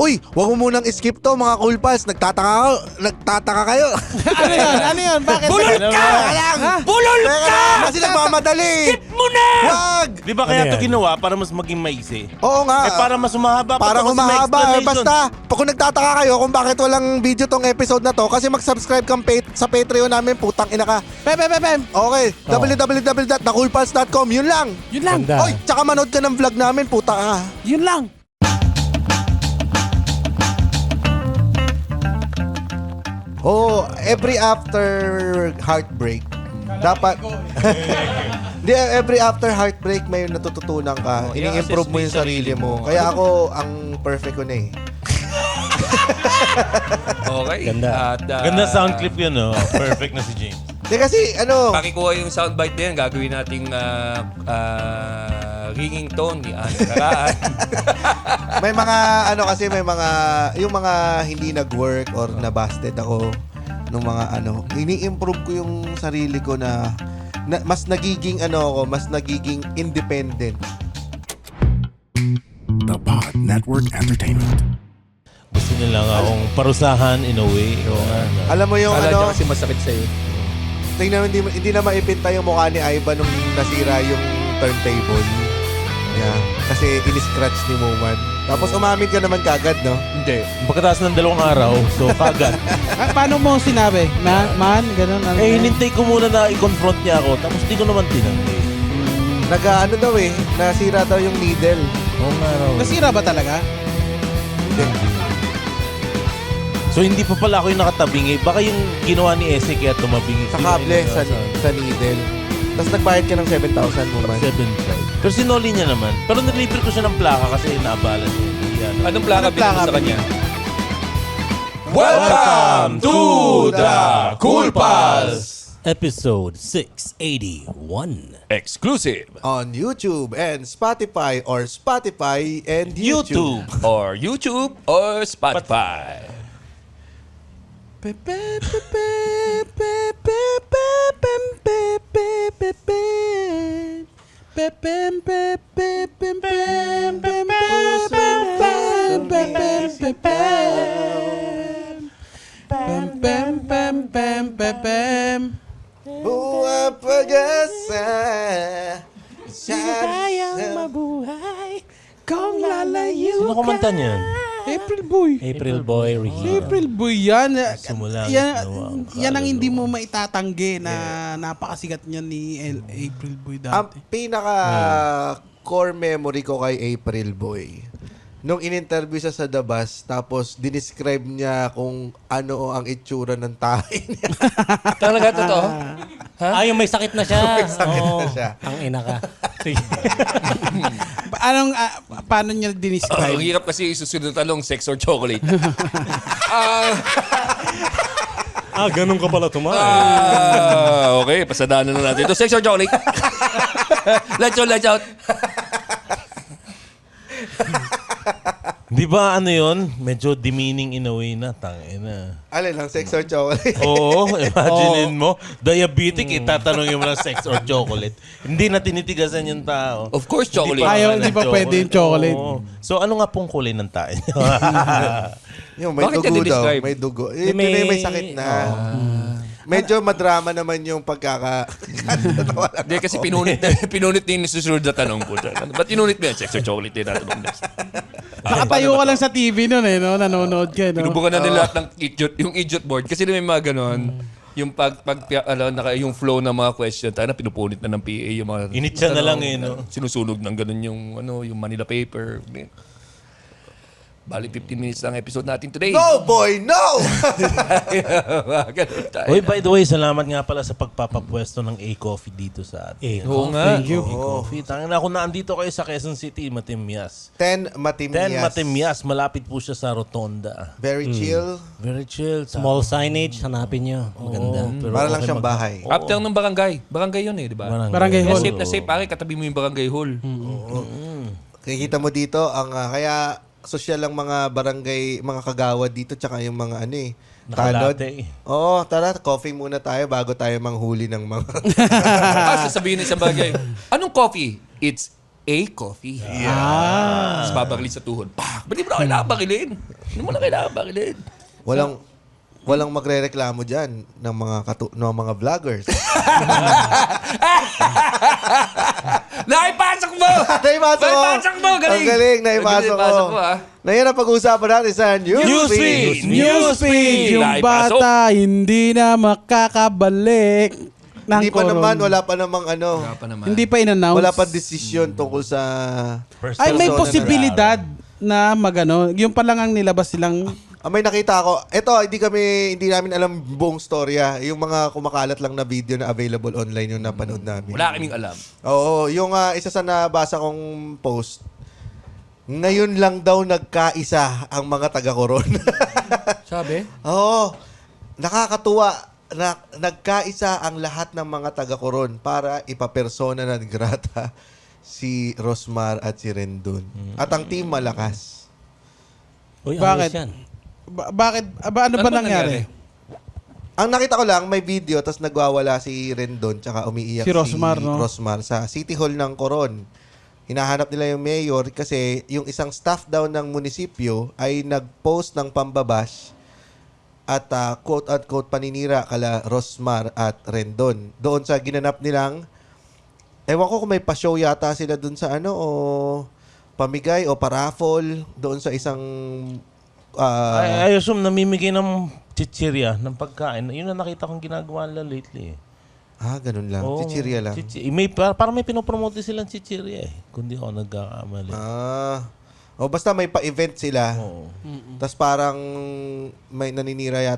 Uy, wag mo munang skip to mga Cool Pals. Nagtataka kayo. Ano yun? Bakit? Bulol ka! Bulol ka! Kasi nagmamadali. Skip mo na! Wag! Di ba kaya ito ginawa para mas maging maiksi? Oo nga. Para mas humahaba pa Para to kasi may humahaba. explanation. Basta, kung nagtataka kayo kung bakit walang video tong episode na to, kasi mag-subscribe kang sa Patreon namin, putang ina ka. Pem. Okay, www.thecoolpals.com. Yun lang. Yun lang. Oy, tsaka manood ka ng vlog namin, puta ka. Yun lang. Oh, every after heartbreak, dapat every after heartbreak may natututunan ka. Ini-improve mo yung sarili mo. Kaya ako ang perfect ko na eh. Okay. Ganda. At, Ganda sound clip yun, no? Perfect na si James. Di kasi Pakikuha yung soundbite na yan. Gagawin nating ringing tone ni Ana Karaan. may mga yung mga hindi nag-work or nabasted ako nung mga ini-improve ko yung sarili ko na mas nagiging mas nagiging independent. The Pod Network Entertainment. Gusto niya lang akong parusahan in a way. Alam mo yung Kala niya kasi masakit sa'yo. tingnan mo, hindi na maipinta yung mukha ni Ivan nung nasira yung turntable. Yeah. Kasi in-scratch ni Moman. Tapos umamin ka naman kagad, no? Hindi. Pagkatapos ng 2 araw, so kagad. Paano mo sinabi? Man, ganun. Hinintay ko muna na i-confront niya ako, tapos di ko naman tinanggi. Daw nasira daw yung needle. Oo nga raw. Nasira ba talaga? So hindi pa pala ako yung nakatabingi. Baka yung ginawa ni Ese kaya tumabingi. Sa kable, sa needle. Tapos nagbayad ka ng 7,000 Moman. 7,500. Pero sinoli niya naman. Pero nilibre ko siya ng plaka kasi naabala niya. Anong plaka Anong binigay plaka mo sa kanya? Welcome to the Cool Pals! Episode 681. Exclusive. On YouTube and Spotify or Spotify and YouTube. Or YouTube or Spotify. Buwan pag-asa. mabuhay kung lalayo Sino kumanta niyan? April Boy. April Boy, Regina. April Boy yan. Simula. Yan ang hindi mo maitatanggi na napakasigat niya ni April Boy Ang dati. pinaka core memory ko kay April Boy, nung in-interview siya sa The Bus, tapos dinescribe niya kung ano ang itsura ng tahi niya. Talaga totoo? Yung may sakit na siya. May sakit na Oo. siya. Ang ina ka. Sige. Paano niya Ang dinescribe? hirap kasi isusunod na tanong, sex or chocolate. Ganun ka pala tumae. Okay, pasadaanan na natin. Ito, sex or chocolate? Let's out. Di ba ano yun? Medyo demeaning in a way na. Tangina. Alin lang, sex or chocolate? Oo, imaginein mo. Diabetic, itatanungin mo lang sex or chocolate. Hindi na tinitigasan yung tao. Of course, chocolate. Hindi pa pwede yung chocolate. Oo. So ano nga pong kulay ng tayo? Yung may Bakit dugo niya daw. di-describe? May dugo. Ito na yung may sakit na. Medyo madrama naman yung Hindi, kasi pinunit din yung susunod na tanong po. Ba't pinunit mo yan? Sex or chocolate din natanong next. Nakatayo ka lang sa TV nun no? Nanonood ka, no? Pinubukan na nila lahat ng yung idiot board. Kasi may mga ganon. Yung yung flow ng mga question, tayo na pinupunit na ng PA yung mga... Init siya na lang no? Sinusunog ng ganon yung Manila paper. Bali, 15 minutes lang episode natin today. No, boy, no! Ganun tayo. Oy, by the way, salamat nga pala sa pagpapapwesto ng A-Coffee dito sa atin. Oo nga. Thank you. A-Coffee. Tangin na ako naandito kayo sa Quezon City, Matimias. 10 Matimias. 10 Matimias, malapit po siya sa Rotonda. Very chill. Very chill. Small signage, hanapin nyo. Maganda. Pero Para lang okay siyang bahay. After ng barangay. Barangay yun di ba? Barangay Kaya hall. safe na safe, pare, katabi mo yung barangay hall. Kikita mo dito, kaya social lang mga barangay, mga kagawad dito, tsaka yung mga tanod. Nakalate. Oo, tara, coffee muna tayo bago tayo manghuli ng mga... Sasabihin ng isang bagay, anong coffee? It's A Coffee. Tapos babarilin sa tuhod. Ba't di mo na kailangan barilin? Hindi mo na kailangan barilin. Walang magrereklamo diyan ng mga vloggers. Naipasok mo! Naipasok mo! Galing! Ang galing, naipasok mo. Na yan ang pag-uusapan natin sa Newsfeed. Newsfeed! Yung Naipasok. bata hindi na makakabalik ng Hindi pa corona. naman, wala pa namang ano. Wala pa naman. Hindi pa in-announce. Wala pa desisyon tungkol sa... Ay, may persona na posibilidad na magano. Yung pa lang ang nilabas silang... may nakita ako. Ito, hindi namin alam buong storya. Yung mga kumakalat lang na video na available online yung napanood namin. Wala kaming alam. Oo, yung isa sa nabasa kong post, ngayon lang daw nagkaisa ang mga taga-Coron. Sabi? Oo, nakakatuwa. Nagkaisa ang lahat ng mga taga-Coron para ipapersona non grata si Rosmar at si Rendon. At ang team malakas. Uy, Bakit? ayos yan. Bakit? Ano ba nangyari? Ang nakita ko lang, may video, tapos nagwawala si Rendon, tsaka umiiyak Si Rosmar, no? Rosmar sa City Hall ng Coron. Hinahanap nila yung mayor kasi yung isang staff daw ng munisipyo ay nag-post ng pambabash at quote-unquote paninira kala Rosmar at Rendon. Doon sa ginanap nilang, ewan ko kung may pa-show yata sila doon sa ano, o pamigay o paraffol doon sa isang... I assume namimigay ng chichirya, ng pagkain. Yun ang nakita kong ginagawa nila lately. ganun lang. Oo, Chichirya lang. Parang may pinopromote silang chichirya eh. Kung di ako nagkakamali. O basta may pa-event sila. Oo. Tapos parang may naninira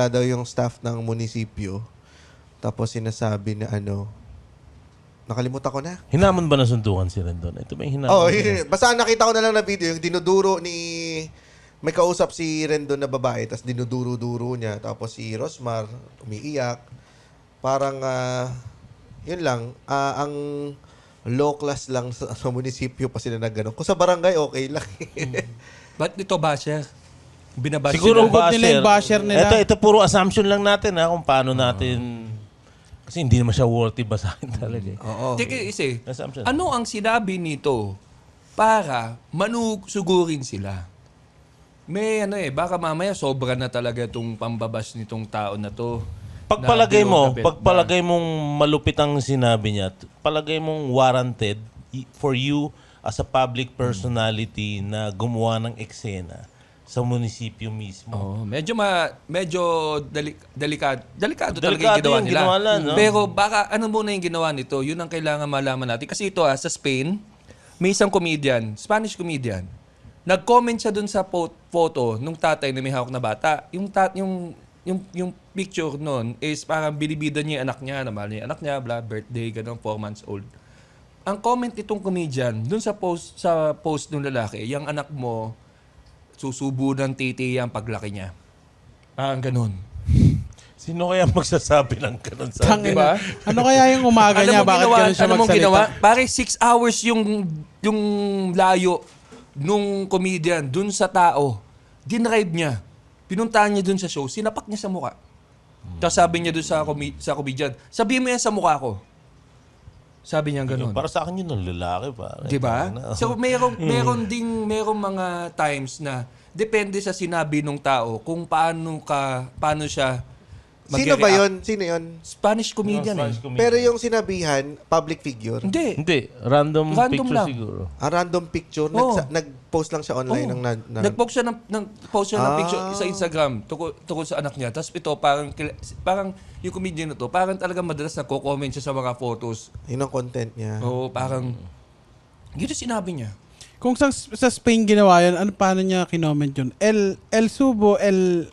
daw yung staff ng munisipyo. Tapos sinasabi na nakalimutan ko na. Hinamon ba nasundukan si Rendon? Ito ba yung hinamon? Basta nakita ko na lang na video, yung dinuduro may kausap si Rendon na babae, tapos dinuduro-duro niya. Tapos si Rosmar, umiiyak. Parang, yun lang, ang low class lang sa munisipyo pa sila nagano. Kung sa barangay, okay lang. Ba't ito basher? Binabash Siguro Hugot nila yung basher nila. Ito puro assumption lang natin kung paano natin... Kasi hindi naman siya worthy basahin talaga. Oo. Teka, Assumption. ano ang sinabi nito para manusugurin sila? May baka mamaya sobra na talaga itong pambabas nitong tao na to. Pagpalagay mo, Na pagpalagay mong malupit ang sinabi niya, palagay mong warranted for you as a public personality na gumawa ng eksena sa munisipyo mismo. medyo delikado talaga yung ginawa yung nila. ginawa nila, no? Pero baka ano muna yung ginawa nito, yun ang kailangan malaman natin. Kasi ito sa Spain, may isang comedian, Spanish comedian, nag-comment siya dun sa photo nung tatay na may hawak na bata. Yung picture nun is parang binibida niya yung anak niya, na mahal niya yung anak niya, birthday, ganun, 4 months old. Ang comment itong comedian, dun sa post ng lalaki, yung anak mo, susubo ng titi yung paglaki niya. Parang ganun. Sino kaya magsasabi ng ganun sa Tangina. Diba? Ano kaya yung umaga niya? Bakit ganun siya mong ginawa? magsalita? Pare 6 hours yung layo nung comedian dun sa tao. Dinrive niya. Pinuntahan niya dun sa show. Sinapak niya sa mukha. Tapos sabi niya dun sa comedian, sabihin mo yan sa mukha ko. Sabi niya ganun. Para sa akin yun ng lalaki. Diba? So meron mga times na depende sa sinabi ng tao kung paano siya Sino ba yun? Sino yun? Spanish comedian Pero yung sinabihan, public figure. Hindi. Random picture lang. siguro. Random picture. Oo. Nag-post lang siya online. Nag-post siya ng picture sa Instagram tungkol sa anak niya. Tapos ito, parang yung comedian na to, parang talaga madalas nagko-comment siya sa mga photos. Yun ang content niya. Oo, parang, yun yung sinabi niya. Kung sa Spain ginawa yun, paano niya kinoment yun? El Subo, El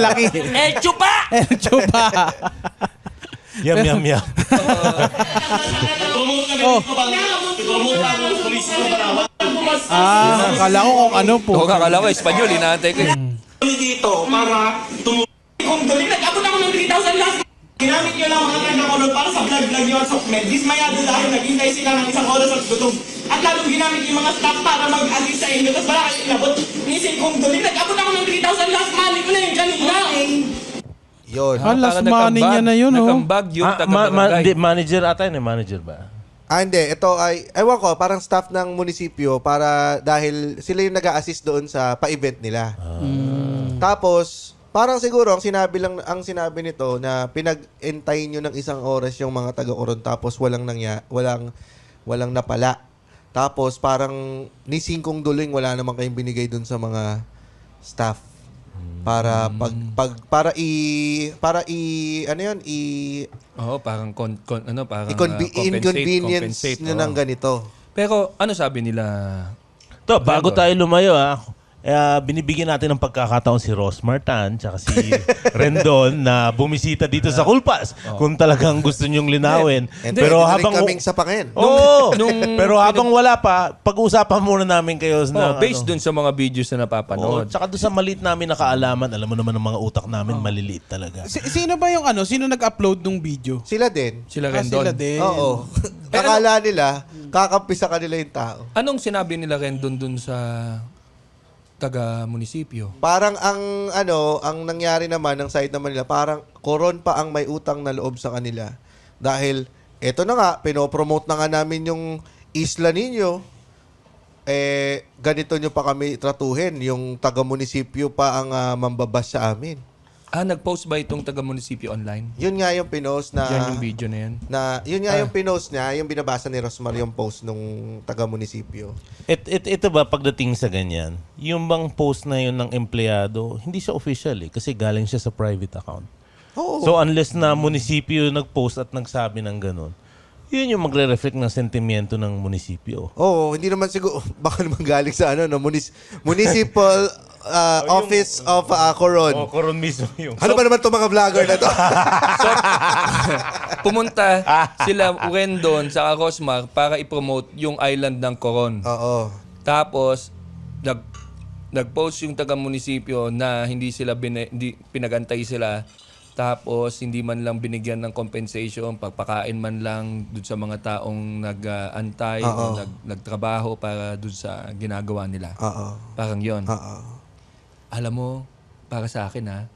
Laki. El Chupa! El Chupa. Yum. Akala ko kung ano po. Oo, kakala ko, Espanyol, inaantay ko. dito para kung dali nag-abot ako ng 3,000 last ginamit nyo lang mga taga-Coron para sa vlog nyo at sokmed. Dismayado dahil naghintay sila ng isang oras at gutom. At lalong ginamit yung mga staff para mag-assist sa inyo. Tapos wala kayo inabot. Nisin kung dali nag-abot ako ng 3,000 last money ko na yung kanina. Yun. Last money niya na yun, oh. Nakambag yung taga-barangay. Manager ata yun, manager ba? Hindi. Ito ay, ewan ko, parang staff ng munisipyo dahil sila yung nag-a-assist doon sa pa-event nila. Tapos, parang siguro, ang sinabi nito na pinag-entayin nyo ng 1 oras yung mga taga-Coron tapos walang napala. Tapos, parang ni Singkong Duling, wala naman kayong binigay doon sa mga staff. Para Oo, parang parang inconvenience nyo ng ganito. Pero ano sabi nila? To, bago tayo lumayo binibigyan natin ng pagkakataon si Rosmar Tan tsaka si Rendon na bumisita dito sa Kulpas kung talagang gusto nyong linawin. Pero habang kaming sa pangin. Oo. Pero habang wala pa, pag-usapan muna namin kayo ng Based dun sa mga videos na napapanood. Tsaka doon sa maliit namin na kaalaman, alam mo naman ang mga utak namin maliliit talaga. Sino ba yung sino nag-upload ng video? Sila din. Sila Rendon. Sila din. Oo. Akala nila, kakampi sa kanila yung tao. Anong sinabi nila Rendon dun sa taga-munisipyo? Parang ang nangyari naman ng side naman nila, parang Coron pa ang may utang na loob sa kanila. Dahil eto na nga, pinopromote na nga namin yung isla ninyo. Ganito nyo pa kami tratuhin. Yung taga-munisipyo pa ang mambabas sa amin. Nag-post ba itong taga-munisipyo online? Yun nga yung pinost na... Yan yung video na yan? Yun nga yung pinost niya, yung binabasa ni Rosmar yung post nung taga-munisipyo. Ito ba pagdating sa ganyan, yung bang post na yun ng empleyado, hindi siya official kasi galing siya sa private account. Oo. So unless na munisipyo nag-post at nagsabi ng ganun, yun yung magre-reflect ng sentimiento ng munisipyo. Oo, hindi naman siguro, baka naman galing sa municipal office of Coron. Coron mismo yung. Ano ba naman itong mga vlogger na to? Pumunta sila Rendon sa Rosmar para i-promote yung island ng Coron. Oo. Tapos, nag-post yung taga-munisipyo na hindi pinagantay sila. Tapos, hindi man lang binigyan ng compensation, pagpakain man lang dun sa mga taong nag-antay o nagtrabaho para dun sa ginagawa nila. Oo. Parang yon. Oo. Alam mo, para sa akin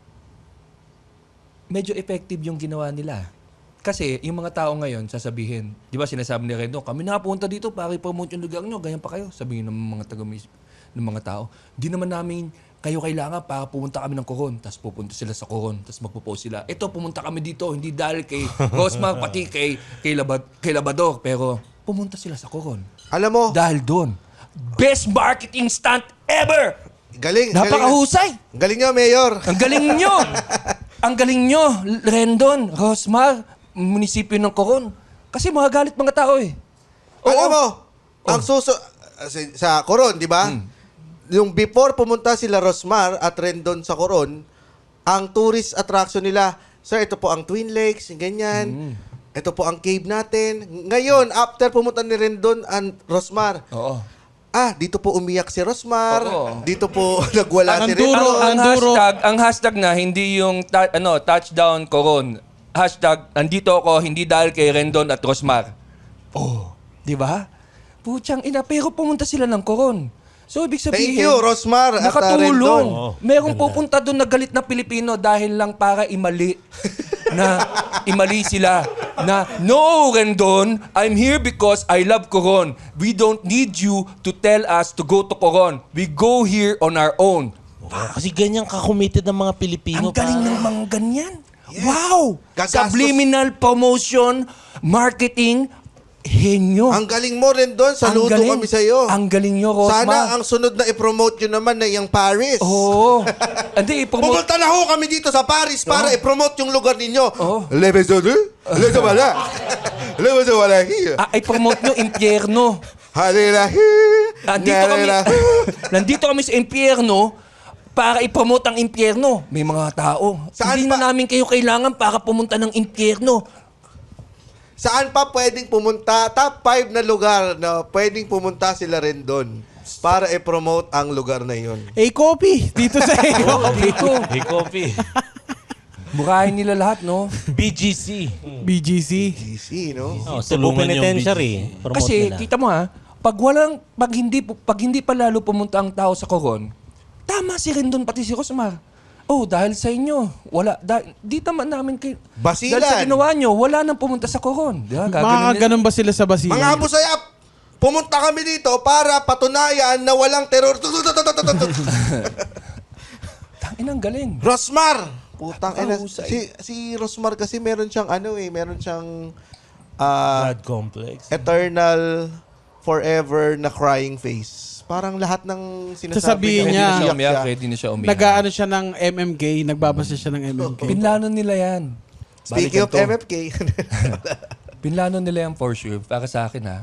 medyo effective yung ginawa nila. Kasi yung mga tao ngayon sasabihin, di ba sinasabi ni Rendon, kami nakapunta dito para i-promote yung lugar nyo, ganyan pa kayo. Sabihin ng mga ng mga tao, di naman namin kayo kailangan para pumunta kami ng Coron. Tapos pupunta sila sa Coron, tapos magpo-post sila. Ito, pumunta kami dito, hindi dahil kay Rosmar, pati kay Labador, pero pumunta sila sa Coron. Alam mo, Dahil doon, best marketing stunt ever! galing. Napakahusay! Galing nyo, Mayor. Ang galing nyo! Ang galing nyo, Rendon, Rosmar, munisipyo ng Coron. Kasi mga galit mga tao Alam mo, ang sa Coron, di ba? Yung before pumunta sila Rosmar at Rendon sa Coron, ang tourist attraction nila, sir, ito po ang Twin Lakes, ganyan. Ito po ang cave natin. Ngayon, after pumunta ni Rendon and Rosmar, Oo. dito po umiyak si Rosmar. Oo. Dito po nagwala si Anduro. Rendon. Ang hashtag na hindi yung touchdown Coron. Hashtag, andito ako hindi dahil kay Rendon at Rosmar. Di ba? Putsang ina, pero pumunta sila ng Coron. So, ibig sabihin, Thank you, Rosmar at nakatulong. Rendon. Merong pupunta doon na galit na Pilipino dahil lang para imali sila na, no, Rendon, I'm here because I love Coron. We don't need you to tell us to go to Coron. We go here on our own. Kasi ganyan ka-committed ng mga Pilipino. Ang galing ng mga ganyan. Wow! Gagastos. Subliminal promotion, marketing, henyo. Ang galing mo, Rendon. Saludo Ang galing. kami sa'yo. Ang galing nyo, Rosmar. Sana ang sunod na i-promote nyo naman na yung Paris. Oo. Hindi, i-promote. Pumunta na ho kami dito sa Paris para i-promote yung lugar ninyo. Oo. Lebezode? Lebezode? Lebezode? I-promote nyo, impyerno. Halilahi. Nandito kami sa impyerno para i-promote ang impyerno. May mga tao. Saan Hindi pa? na namin kayo kailangan para pumunta ng impyerno. Saan pa pwedeng pumunta? Top 5 na lugar na pwedeng pumunta sila Rendon para i-promote ang lugar na yun. A-copy. Dito sa A-copy. Dito. Hey, coffee. Burahin nila lahat, no? BGC. BGC. GC, no? Sa penitentiary. Promote Kasi, nila. kita mo pag hindi pa lalo pumunta ang tao sa Coron, tama si Rendon pati si Rosmar. Oh, dahil sa inyo. Wala. Di naman namin kayo. Basilan. Dahil sa ginawa nyo, wala nang pumunta sa Coron. Di ba? Gaganon nila. Makakaganon ba sila sa basilan? Mga Abusayap, pumunta kami dito para patunayan na walang teror. Tangin ang galing. Rosmar! Putang ina. Husay. Si Rosmar kasi meron siyang meron siyang God complex. eternal forever na crying face. Parang lahat ng sinasabi Sasabihin Hindi niya. na siya iyak umiyak, siya. hindi na siya umiyak. Nag-aano siya ng MMK, nagbabasa siya ng MMK. Pinlano nila yan. Speaking of Balikan to. MFK, Pinlano nila yan for sure. Para sa akin ha.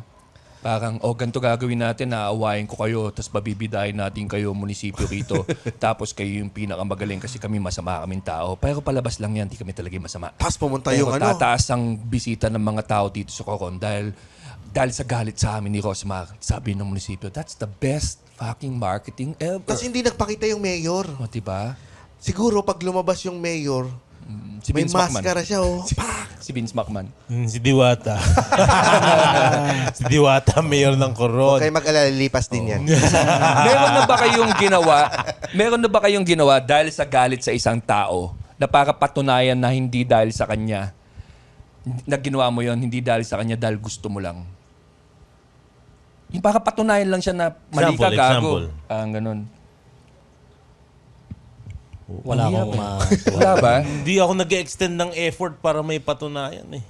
Parang, ganito gagawin natin, aawayin ko kayo, tapos babibidahin natin kayo, munisipyo rito. Tapos kayo yung pinakamagaling kasi kami masama kaming tao. Pero palabas lang yan, di kami talaga masama. tapos pumunta Pero yung tataas ang bisita ng mga tao dito sa Coron dahil sa galit sa amin ni Rosmar, sabi ng munisipyo, that's the best fucking marketing ever. Tapos hindi nagpakita yung mayor. O, diba? Siguro pag lumabas yung mayor, Si may Vince McMahon. maskara siya Si Vince McMahon. Si Diwata. Si Diwata, mayor ng Coron. Okay, mag-alala, lipas din yan. Meron na ba kayong ginawa dahil sa galit sa isang tao na para patunayan na hindi dahil sa kanya na ginawa mo yon, hindi dahil sa kanya, dahil gusto mo lang? Yung para patunayan lang siya na mali ka, gago. Example. Ganun. Wala akong Wala ba? Hindi ako nag-extend ng effort para may patunayan eh.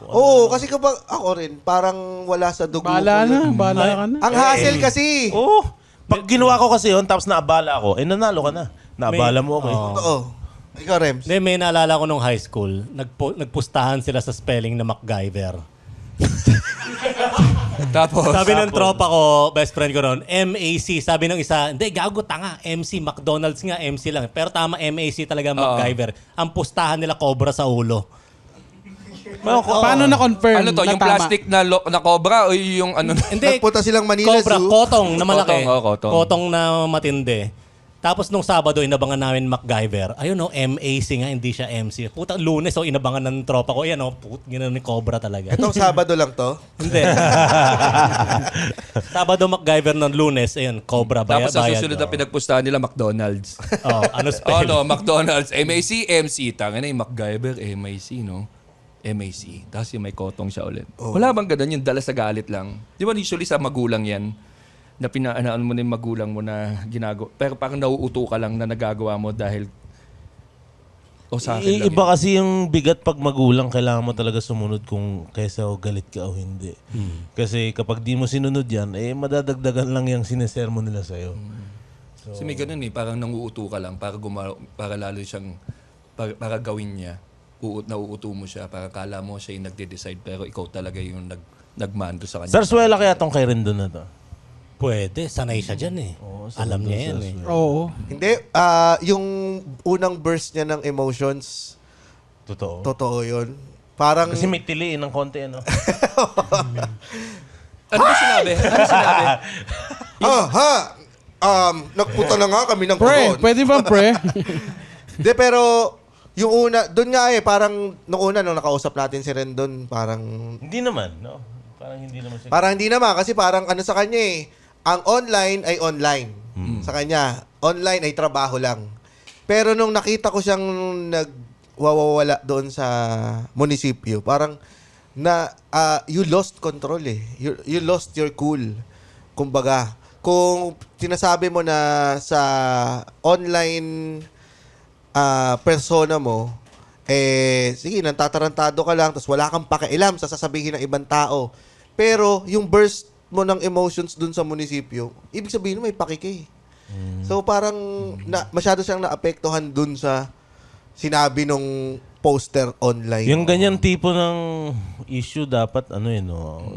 Oo, kasi kapag ako rin, parang wala sa dugo. Bahala ko na, yun. bahala ka na. Ang hassle kasi. Oo. Pag ginawa ko kasi yun, tapos naabala ako, nanalo ka na. Naabala mo ako eh. Oo. Ikaw, Rems. Hindi, may naalala ko nung high school, nagpustahan sila sa spelling na MacGyver. Tapos, Sabi ng tropa ko, best friend ko ron, MAC. Sabi ng isa, hindi, gago, tanga. MC, McDonald's nga, MC lang. Pero tama, MAC talaga, MacGyver. Ang pustahan nila, cobra sa ulo. Paano na-confirm ano to? na Yung tama? plastic na cobra o yung ano? Hindi, Nagpunta silang Manila cobra, Zoo. kotong na malaki. Kotong. Kotong na matindi. Tapos nung Sabado, inabangan namin MacGyver. Ayun o, MAC nga, hindi siya MC. Puta, Lunes, inabangan ng tropa ko. Ayan o, gano'n ni Cobra talaga. Itong Sabado lang to. Hindi. Sabado MacGyver ng Lunes, ayun, Cobra, Tapos sa bayad. susunod na pinagpustahan nila, McDonald's. Oh, ano spell? McDonald's. MAC, MC. Tanga na yung MacGyver, MAC, no? MAC. Tapos yung may kotong siya ulit. Wala bang ganun yung dala sa galit lang? Di ba usually sa magulang yan? Na pinaanaan mo na yung magulang mo na ginagawa. Pero parang nauuto ka lang na nagagawa mo dahil sa akin lang Iba yan. kasi yung bigat pag magulang, kailangan mo talaga sumunod kung kesa o galit ka o hindi. Kasi kapag di mo sinunod yan, madadagdagan lang yung sinesermo nila sa'yo. Kasi may ganun parang nanguuto ka lang para lalo siyang, para gawin niya. Nauuto mo siya, para kala mo siya yung nagde-decide pero ikaw talaga yung nagmando sa kanya. Sarswela kaya tong kay Rendon na to? Pwede, sanay siya dyan eh. Alam niya yan eh. Oo. Hindi, yung unang burst niya ng emotions, Totoo. totoo yun. Parang, Kasi may tili ng konti, ano? Ano ba sinabi? nagpunta na nga kami ng Pre, Coron. pwede ba pre? Hindi, pero yung una, doon nga parang nung una, nung nakausap natin si Rendon, parang Hindi naman, no? Parang hindi naman siya. Parang hindi naman kasi parang ano sa kanya ang online ay online. Sa kanya, online ay trabaho lang. Pero nung nakita ko siyang nagwawala doon sa munisipyo, parang you lost control eh. You lost your cool. Kumbaga, kung sinasabi mo na sa online persona mo, sige, nantatarantado ka lang, tapos wala kang pakialam sa sasabihin ng ibang tao. Pero yung burst mo ng emotions dun sa munisipyo, ibig sabihin may pakike. So parang masyado siyang naapektuhan dun sa sinabi nung poster online. Yung ganyan tipo ng issue dapat,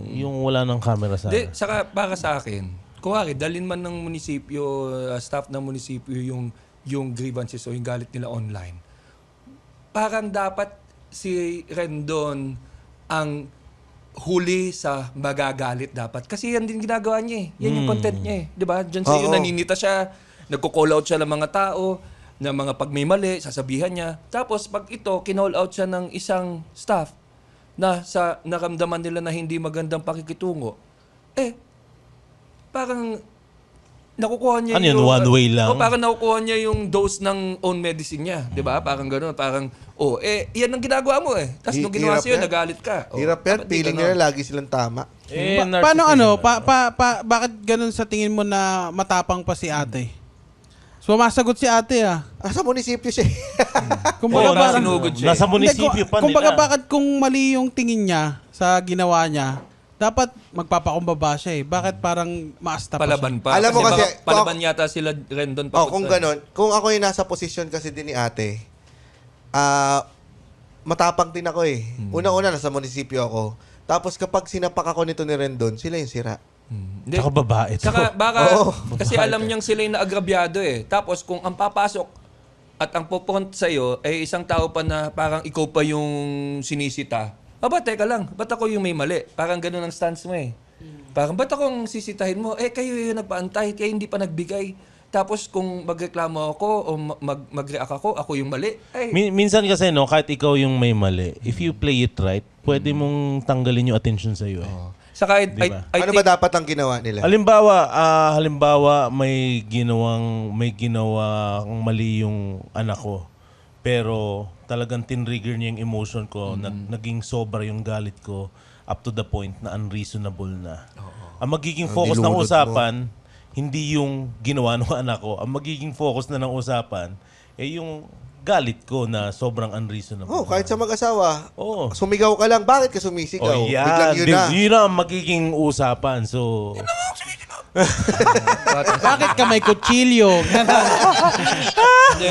yung wala ng camera sa Hindi, saka para sa akin, kuwari, dalhin man ng munisipyo, staff ng munisipyo yung grievances o yung galit nila online. Parang dapat si Rendon ang huli sa magagalit dapat. Kasi yan din ginagawa niya eh. Yan yung content niya eh. Diba? Diyan sa iyo, Oo. naninita siya, nagko-call out siya ng mga tao, ng mga pag may mali, sasabihan niya. Tapos pag ito, kinall out siya ng isang staff na sa naramdaman nila na hindi magandang pakikitungo, parang nakukuha niya Ano yun, one way lang? Parang nakukuha niya yung dose ng own medicine niya. Di ba? Parang gano'n. Parang, yan ang ginagawa mo eh. Tapos nung ginawa Hirap sa'yo, yan. nagalit ka. Hirap yan. dapat di Feeling ganon. nila lagi silang tama. Paano bakit ganun sa tingin mo na matapang pa si ate? Sumasagot si ate Sa munisipyo siya. Kumbaga Oo, parang... sinugod siya. Nasa munisipyo pa Kumbaga nila. bakit kung mali yung tingin niya sa ginawa niya, dapat magpapakumbaba siya eh. Bakit parang maasta pa Palaban pa. Alam mo kasi, baka palaban yata sila Rendon pa. Kung ganon, kung ako yung nasa posisyon kasi din ni ate, matapang din ako eh. Una-una, nasa munisipyo ako. Tapos kapag sinapak ako nito ni Rendon, sila yung sira. Hindi. Tsaka babae to. Saka baka, kasi alam niyang sila yung naagrabyado eh. Tapos kung ang papasok at ang pupunt sa'yo ay isang tao pa na parang ikaw pa yung sinisita, teka lang, ba't ako yung may mali? Parang ganun ang stance mo eh. Parang ba't akong sisitahin mo? Kayo yung nagpaantay, kayo hindi pa nagbigay. Tapos kung magreklamo ako o mag-react ako yung mali. Minsan kasi no, kahit ikaw yung may mali, if you play it right, pwede mong tanggalin yung attention sa'yo eh. Saka I Diba? Ano think, ba dapat ang ginawa nila? Halimbawa may ginawang mali yung anak ko. Pero talagang tinrigger niya yung emotion ko, naging sobra yung galit ko up to the point na unreasonable na. Ang magiging focus ng nilunod usapan, hindi yung ginawa ng anak ko. Ang magiging focus na ng usapan, yung galit ko na sobrang unreasonable. Kahit sa mag-asawa, Oo. sumigaw ka lang. Bakit ka sumisigaw? Oh, Biglang yun na. Yun na ang magiging usapan. So, bakit ka may kutsilyo? Hindi.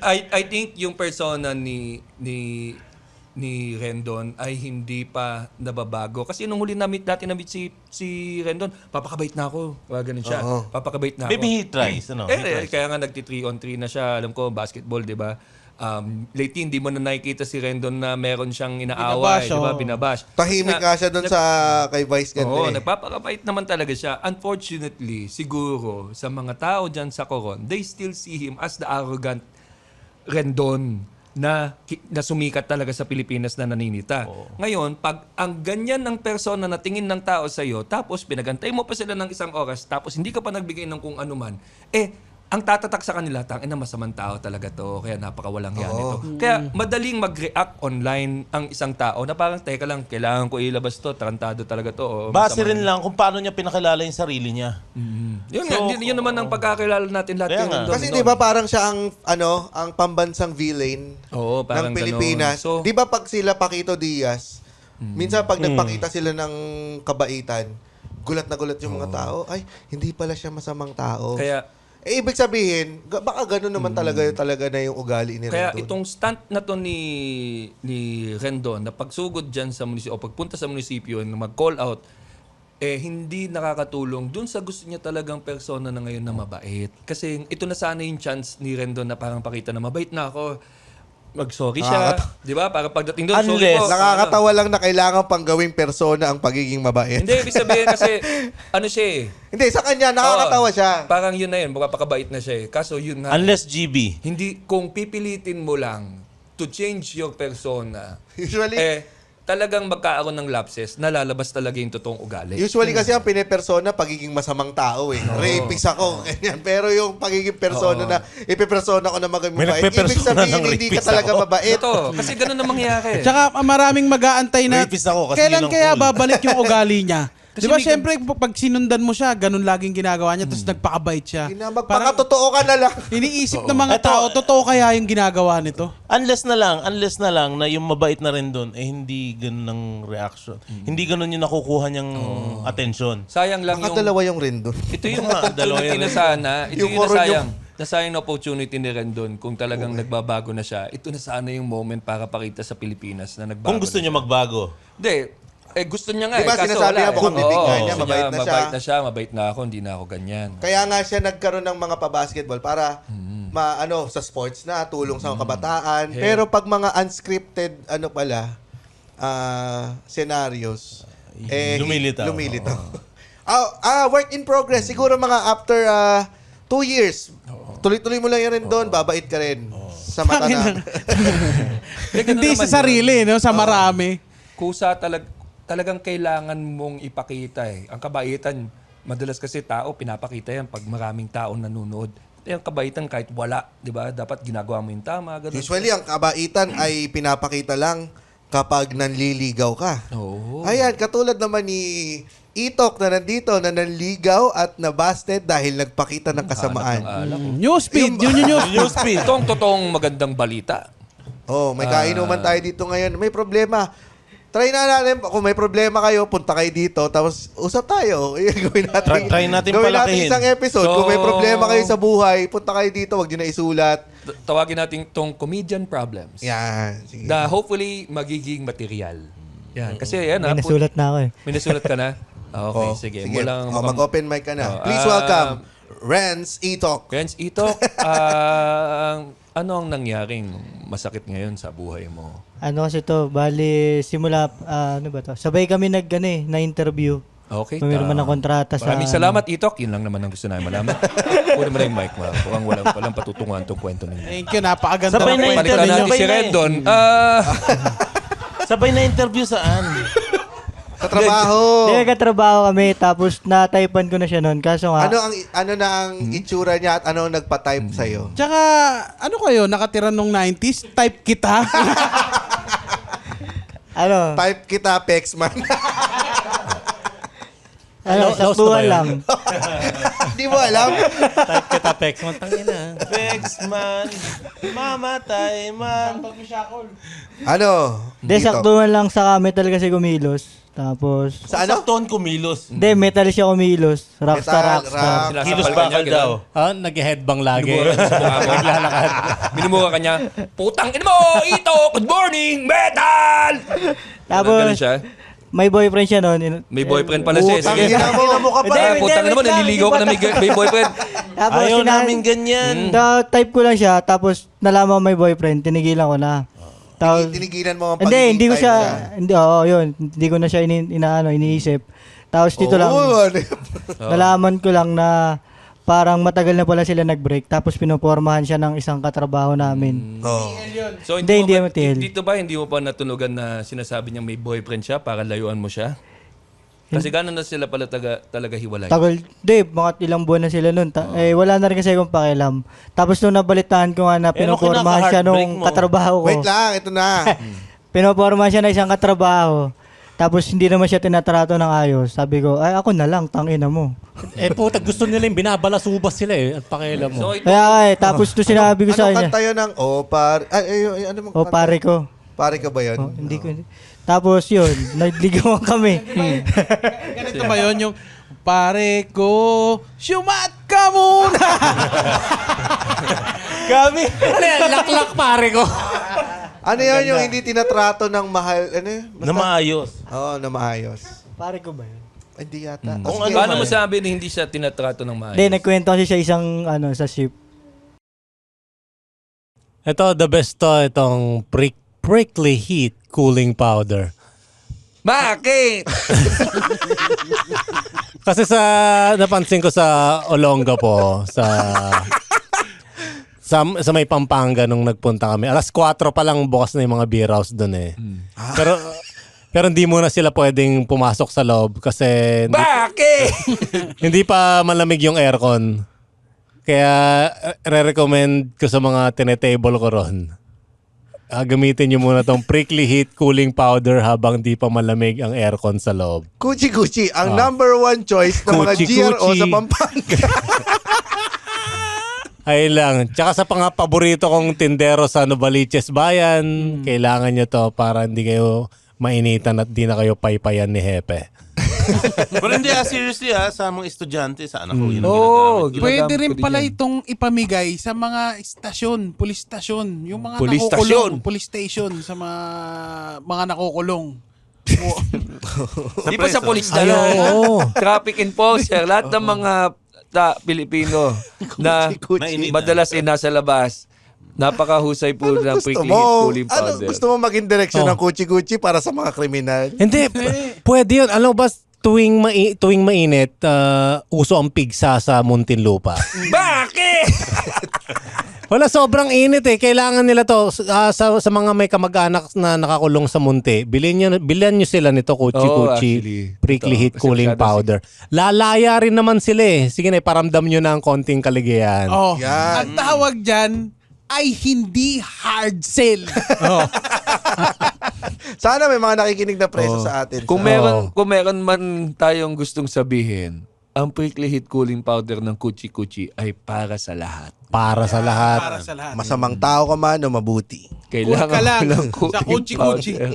I think yung persona ni Rendon ay hindi pa nababago. Kasi nung huli natin na-meet si Rendon, papakabait na ako. Ganun siya. Papakabait na ako. maybe he tries. He tries. Kaya nga nagti-3-on-3 na siya. Alam ko, basketball, di ba? Lately, hindi mo na nakikita si Rendon na meron siyang inaaway. Binabash, Di ba? oo. Binabash. Tahimik nga siya doon sa kay Vice ganda Oo, eh. nagpapakabait naman talaga siya. Unfortunately, siguro, sa mga tao dyan sa Coron, they still see him as the arrogant Rendon na sumikat talaga sa Pilipinas na naninita. Ngayon, pag ang ganyan ng persona na tingin ng tao sa'yo, tapos pinagantay mo pa sila ng isang oras, tapos hindi ka pa nagbigay ng kung ano man, ang tatatak sa kanila, tangina masamang tao talaga to, kaya napakawalang yan ito. Kaya madaling mag-react online ang isang tao na parang, teka lang, kailangan ko ilabas to, tarantado talaga to. O Base masama rin lang kung paano niya pinakilala yung sarili niya. Yun naman ang pagkakilala natin lahat. Kaya yung nga. nandun Kasi doon. 'di ba parang siya ang pambansang villain Oo, parang ng Pilipinas. ganun. So, 'Di ba pag sila Paquito Diaz, minsan pag nagpakita sila ng kabaitan, gulat na gulat yung mga tao, ay hindi pala siya masamang tao. kaya Ibig sabihin, baka gano'n naman talaga na yung ugali ni Kaya Rendon. itong stunt na to ni Rendon na pagsugod dyan sa munisipyo o pagpunta sa munisipyo na mag-call out, hindi nakakatulong dun sa gusto niya talagang persona na ngayon na mabait. Kasi ito na sana yung chance ni Rendon na parang pakita na mabait na ako. Mag-sorry siya. Di ba? Para pagdating doon, sorry po. Nakakatawa lang na kailangan pang gawing persona ang pagiging mabait. Hindi, ibig sabihin kasi, ano siya eh. Hindi, sa kanya, nakakatawa Oo, siya. Parang yun na yun, magpapakabait na siya eh. Kaso yun nga. Unless GB. Hindi, kung pipilitin mo lang to change your persona, Usually, talagang magkaaroon ng lapses, nalalabas talaga yung totoong ugali. Usually kasi ang pinipersona, pagiging masamang tao eh. Rapist ako, ganyan. Pero yung pagiging persona na, ipipersona ko na maging May mabait, ibig nagpepersona sabihin ng hindi ka rapist talaga ako. mabait. Ito, kasi ganun ang mangyayari. Tsaka maraming mag-aantay na Rapist ako kasi kailan yun ang kaya cool. babalik yung ugali niya. Kasi Di ba hindi syempre pag sinundan mo siya, ganun laging ginagawa niya, tapos nagpakabait siya. Parang Magpakatotoo ka na lang. iniisip ng mga Ito, tao, totoo kaya yung ginagawa nito? Unless na lang na yung mabait na rin doon, hindi ganun ang reaction. Hindi ganun yung nakukuha niyang attention. Sayang lang Baka yung... dalawa yung Rendon. Ito yung Dalawa opportunity yan. na sana. Ito Yung yung koron nasayang. Nasayang na opportunity ni Rendon kung talagang nagbabago na siya. Ito na sana yung moment para pakita sa Pilipinas na nagbago Kung gusto na niya siya. magbago. Hindi. Gusto niya nga Di ba kaso sinasabi wala niya, bukod eh. bibig nga Oo, niya, gusto mabait na siya. Mabait na siya, mabait na ako, hindi na ako ganyan. Kaya nga siya nagkaroon ng mga pa-basketball para sa sports na, tulong sa mga kabataan. Pero pag mga unscripted, scenarios, lumilitaw. Lumilitaw. Work in progress. Siguro mga after 2 years, tuloy-tuloy mo lang yan rin doon, babait ka rin. Sa mata na. Hindi sa sarili, no? Sa marami. Kusa talagang kailangan mong ipakita eh. Ang kabaitan, Madalas kasi tao, pinapakita yan pag maraming taong nanonood. Yung kabaitan kahit wala, di ba? Dapat ginagawa mo yung tama. Ganun. Usually, ang kabaitan ay pinapakita lang kapag nanliligaw ka. Oo. Ayan, katulad naman ni Itok na nandito, na nanligaw at nabasted dahil nagpakita ng kasamaan. Newsfeed, yun yung newsfeed. Ito ang totoong magandang balita. Oh, may kainuman tayo dito ngayon. May problema. Try na natin, kung may problema kayo, punta kayo dito, tapos usap tayo. Gawin natin, Try natin gawin palakihin. natin isang episode. Kung may So- problema kayo sa buhay, punta kayo dito, wag nyo na isulat. Tawagin natin itong comedian problems. Yan. Sige. Na hopefully magiging material. Yan. Kasi yan May nasulat na ako eh. May nasulat ka na? Okay, sige. Walang mukhang- mag-open mic ka na. Oh, Please welcome, Renz Itok. Friends, ito, ano ang nangyaring masakit ngayon sa buhay mo? Ano kasi to, bali simula, ano ba to? Sabay kami na-interview. Okay. Pumirma ng kontrata sa... Maraming salamat, Itok. Yun lang naman ang gusto namin malaman. Kunin mo na yung mic mo. Mukhang walang patutunguhan itong kwento ninyo. Thank you, napakaganda Sabay ng na kwento Balikan ninyo. natin si Rendon. Sabay na interview saan? Sa trabaho. Hindi, katrabaho kami, tapos na-typean ko na siya noon. Kaso nga, Ano na ang itsura niya at ano ang nagpa-type sa'yo? Tsaka, ano kayo, nakatira nung 90s? Type kita? ano, Type kita, Pexman. saktuhan lang. Hindi mo alam? Type kita, Pex. Mantangin na. Bexman, mamatay man. Ano? Hindi, Itok. saktuhan lang sa metal kasi kumilos. Tapos, Sa ano? Saktuhan kumilos. hindi, metal siya kumilos. Rockstar, Metal, rockstar. rap. Kilos Sinasapal ka bakal niya, daw. ganun. Nag-headbang lagi. Naglalakad. Minumura ka niya. Putang ina mo, Itok! Good morning, metal! Tapos, Ganun siya. may boyfriend siya noon. May boyfriend pala siya. Putang Sige. ina mo. Putang ina mo, naliligaw ka na may boyfriend. Tapos, Ayaw namin ganyan. type ko lang siya, tapos nalaman may boyfriend, tinigilan ko na. Tapos, Tinigilan mo ang hindi ko pagiging siya, type niya. hindi, yun, hindi ko na siya iniisip. Tapos dito lang, ano? nalaman ko lang na parang matagal na pala sila nag-break, tapos pinopormahan siya ng isang katrabaho namin. Oh. So, Hindi, hindi mo ba, MTL. dito ba hindi mo pa natunugan na sinasabi niya may boyfriend siya para layuan mo siya? Kasi gano'n na sila pala talaga hiwalay. Tagal, mga ilang buwan na sila nun. Wala na rin kasi akong pakialam. Tapos nung nabalitaan ko nga na pinopormahan siya kinaka-heartbreak nung mo? katrabaho ko. Wait lang, ito na. Pinopormahan siya ng isang katrabaho. Tapos hindi naman siya tinatrato ng ayos. Sabi ko, ay ako na lang, tangina mo. Puta, gusto nila yung binabalasubas sila eh. At pakialam mo. So, ito, Kaya tapos to sinabi ko sa Ano kanya. kanta yun ng, ano mong O kanta? pare ko. Pare ka ba yun? Oh, hindi ko. Tapos yun, nagligawan kami. Ganito ba yun yung, pare ko, syumat ka muna! Kami. Ano yan? Laklak pare ko. Ano yun yung hindi tinatrato ng mahal, ano yun? Na maayos. Oo, na maayos. Pare ko ba yun? Hindi yata. Kung Sige. ano paano mo man. sabi na hindi siya tinatrato ng maayos? Hindi, nagkwento kasi siya isang sa ship. Ito, the best to, itong prickly heat cooling powder. Bakit? Kasi napansin ko sa Olonga po, sa may Pampanga nung nagpunta kami. Alas 4 pa lang bukas na yung mga beer house doon eh. Pero hindi muna sila pwedeng pumasok sa loob kasi Bakit? hindi pa malamig yung aircon. Kaya re-recommend ko sa mga tinetable ko ron. Gamitin nyo muna tong prickly heat cooling powder habang di pa malamig ang aircon sa loob. Kuchi-kuchi, ang number one choice ng mga Kuchi-kuchi. GRO sa Pampanga. Ay lang. Tsaka sa mga paborito kong tindero sa Novaliches Bayan, kailangan nyo to para hindi kayo mainitan at di na kayo paypayan ni Hepe. Pero hindi seriously sa mga estudyante, sa anak ko, yun ang Oo, ginagamit. Pwede rin Pwede pala yan. itong ipamigay sa mga istasyon, police station, yung mga Police nakukulong, station? police station sa mga nakukulong. Di pa sa police na Ay, lang. oo. Traffic enforcer, lahat ng mga Pilipino na Kuchi-kuchi. madalas nasa labas. Napakahusay po ng Gusto prickly mo, heat cooling powder. gusto mo maging direksyon Oh. ng kuchi-kuchi para sa mga kriminal? Hindi, pwede yun. Alam mo ba, tuwing mainit, uso ang pigsa sa Muntinlupa. Bakit? Wala, sobrang init eh. Kailangan nila to sa mga may kamag-anak na nakakulong sa munti. Bilhan nyo sila nito, Kuchi Oo, Kuchi actually. Prickly Totoo. Heat Kasi Cooling masyado Powder. Lalaya rin naman sila eh. Sige na, paramdam nyo na ang konting kaligayahan. Oh, Yan. ang tawag dyan ay hindi hard sell. Sana may mga nakikinig na preso sa atin. Kung meron man tayong gustong sabihin, ang Prickly Heat Cooling Powder ng Kuchi Kuchi ay para sa lahat. Para sa lahat. Para sa lahat. Masamang tao ka man o mabuti. Kailangan ka lang mo lang sa Kuchi Kuchi. powder.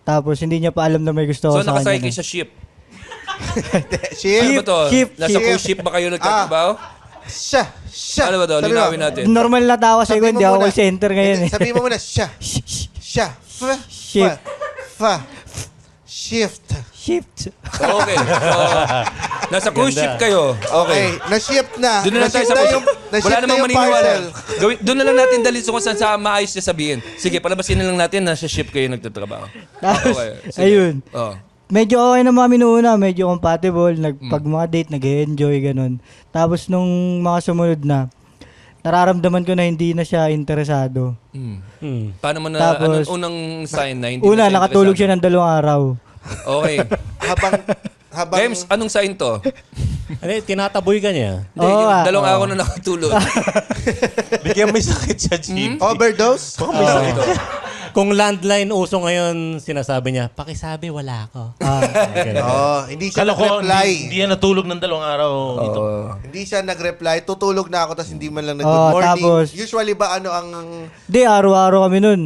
Tapos hindi niya pa alam na may gusto So ko sa nakasakay kanya. kayo sa ship. Ship. Ano ba to? Ship. Nasa cruise ship ba kayo nagtatrabaho? Siya. Ano ba to? Sabi mo. Linawin natin. Normal na tao kasi Sabi ko, mo hindi ako muna. call center ngayon eh. Sabi mo muna, siya. Siya. Ship. Shift. Shift. Okay. So, nasa cruise ship kayo. Okay. Na-shift na. Doon na lang tayo sa Na-shift cruise ship. Wala namang maniniwala. Doon na lang natin dalhin kung saan sa maayos niya sabihin. Sige, palabasin na lang natin na sa ship kayo nagtatrabaho. Tapos, Okay. Sige. ayun. Oh. Medyo okay na mga minuuna, medyo compatible. Pag mga date, nag-enjoy, ganun. Tapos nung mga sumunod na, nararamdaman ko na hindi na siya interesado. Paano mo na, Tapos, anong unang sign na hindi Una, na siya nakatulog siya interesado? ng 2 araw. Okay. Habang James, anong sign to? Ano, tinataboy ka niya. Hindi, Oo, yung ah, 2 oo. araw na nakatulog. Bigyan may sakit sa jeep. overdose? Kung landline uso ngayon, sinasabi niya, pakisabi, wala ako. Okay. Hindi siya Kala ko, nag-reply. hindi yan natulog ng 2 araw ito. Hindi siya nag-reply. Tutulog na ako tapos hindi man lang nag-good Oo, morning. tapos- Usually ba ano ang... Di, araw-araw kami nun.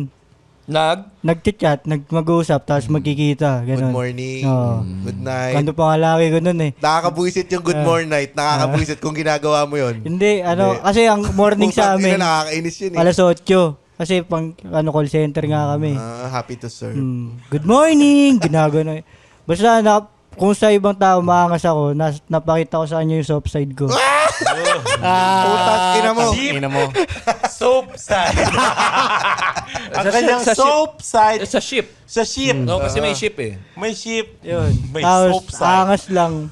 Nag-chat? Mag-uusap, tapos magkikita. Good Ganun. morning, Oo. good night. Kanto pa nga laki ko nun eh. Nakakabuisit yung good morning night. Nakakabuisit kung ginagawa mo yun. Hindi, kasi ang morning sa Putang ina, amin, nakakainis yun eh. alas 8. Kasi pang call center nga kami. Happy to serve. Good morning! Ginagano. Basta kung sa ibang tao maangas ako, napakita ko sa kanya yung soft side ko. Putas, ina mo. Ina mo. Soap side. Ang kanyang sa ship. soap side. Sa ship. Sa ship. No, kasi may ship eh. May ship. Yun. May Tapos, soap side. angas lang.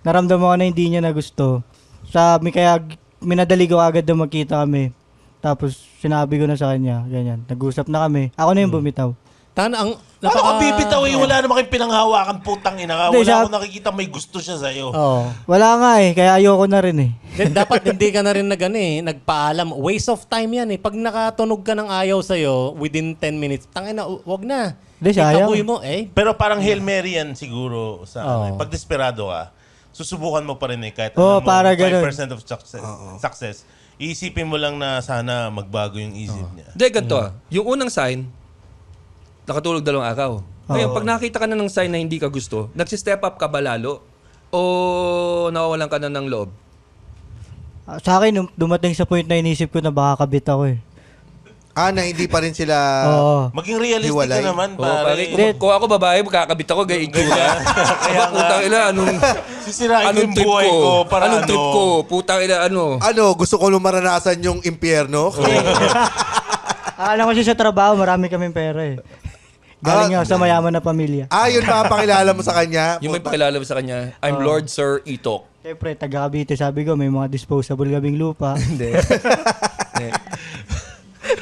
Naramdaman ko na hindi niya na gusto. Kaya minadali ko agad na magkita kami. Tapos, sinabi ko na sa kanya, ganyan. Nag-usap na kami. Ako na yung bumitaw. Paano ka bibitaw eh? Wala naman kayong pinanghawakan, putang ina ka. Hindi, Wala akong nakikita may gusto siya sa'yo. Oo. Wala nga eh. Kaya ayoko na rin eh. Dapat hindi ka na rin nagpaalam. Waste of time yan eh. Pag nakatunog ka ng ayaw sa'yo, within 10 minutes, tangina, wag na. Hindi, sayang. Itaboy mo, eh. Pero parang Hail Mary yan siguro sa ano, pag desperado ka, susubukan mo pa rin eh kahit Oo, alam mo, para 5% ganun. of success. Iisipin mo lang na sana magbago yung isip niya. Hindi, ganito yung unang sign, nakatulog 2 araw. Ngayon, pag nakita ka na ng sign na hindi ka gusto, nagsistep up ka ba lalo? O nawawalan ka na ng loob? Sa akin, dumating sa point na inisip ko na baka kabit ako eh. Na hindi pa rin sila... Oo. Maging realistic Hiwalay. ka naman, Oo, pare, pare. kung ako babae, magkakabit ako, gaya itsura. Kaya putang ina, Sisirain ko anong yung trip buhay ko? ko para Anong trip ano? ko? Putang ina, gusto ko lumaranasan yung impyerno. Akala ko siya sa trabaho, marami kaming pera eh. Galing nga sa mayaman na pamilya. Yun pakilala mo sa kanya. Yung may pakilala mo sa kanya, I'm Lord Sir Itok. Siyempre, taga Cavite, sabi ko, may mga disposable kaming lupa. Hindi.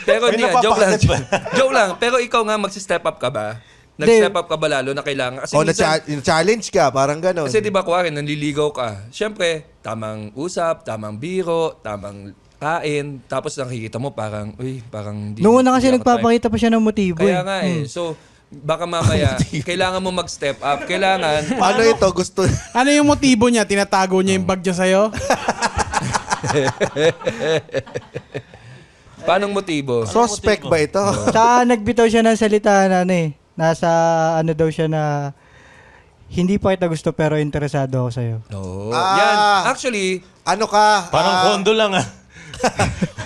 Pero May hindi nga, joke lang. napapakalat ba? Joke lang. Pero ikaw nga, magsi-step up ka ba? Nag-step up ka ba lalo na kailangan? Kasi minsan, challenge ka, parang gano'n. kasi di ba kuwari, nanliligaw ka. Siyempre, tamang usap, tamang biro, tamang kain. Tapos nakikita mo parang, parang di. Noong una kasi di ako nagpapakita pa siya ng motibo type. Kaya eh. nga eh. So, baka mamaya, kailangan mo mag-step up. Kailangan, Paano ito? Gusto... Ano yung motibo niya? Tinatago niya yung bag niya sa'yo? paanong motibo? Suspect ba ito? Saka nagbitaw siya ng salita na nasa ano daw siya na hindi pa kita gusto pero interesado ako sa'yo. Oo. Ah. Yan. Actually, Ano ka? Parang kondo lang ah.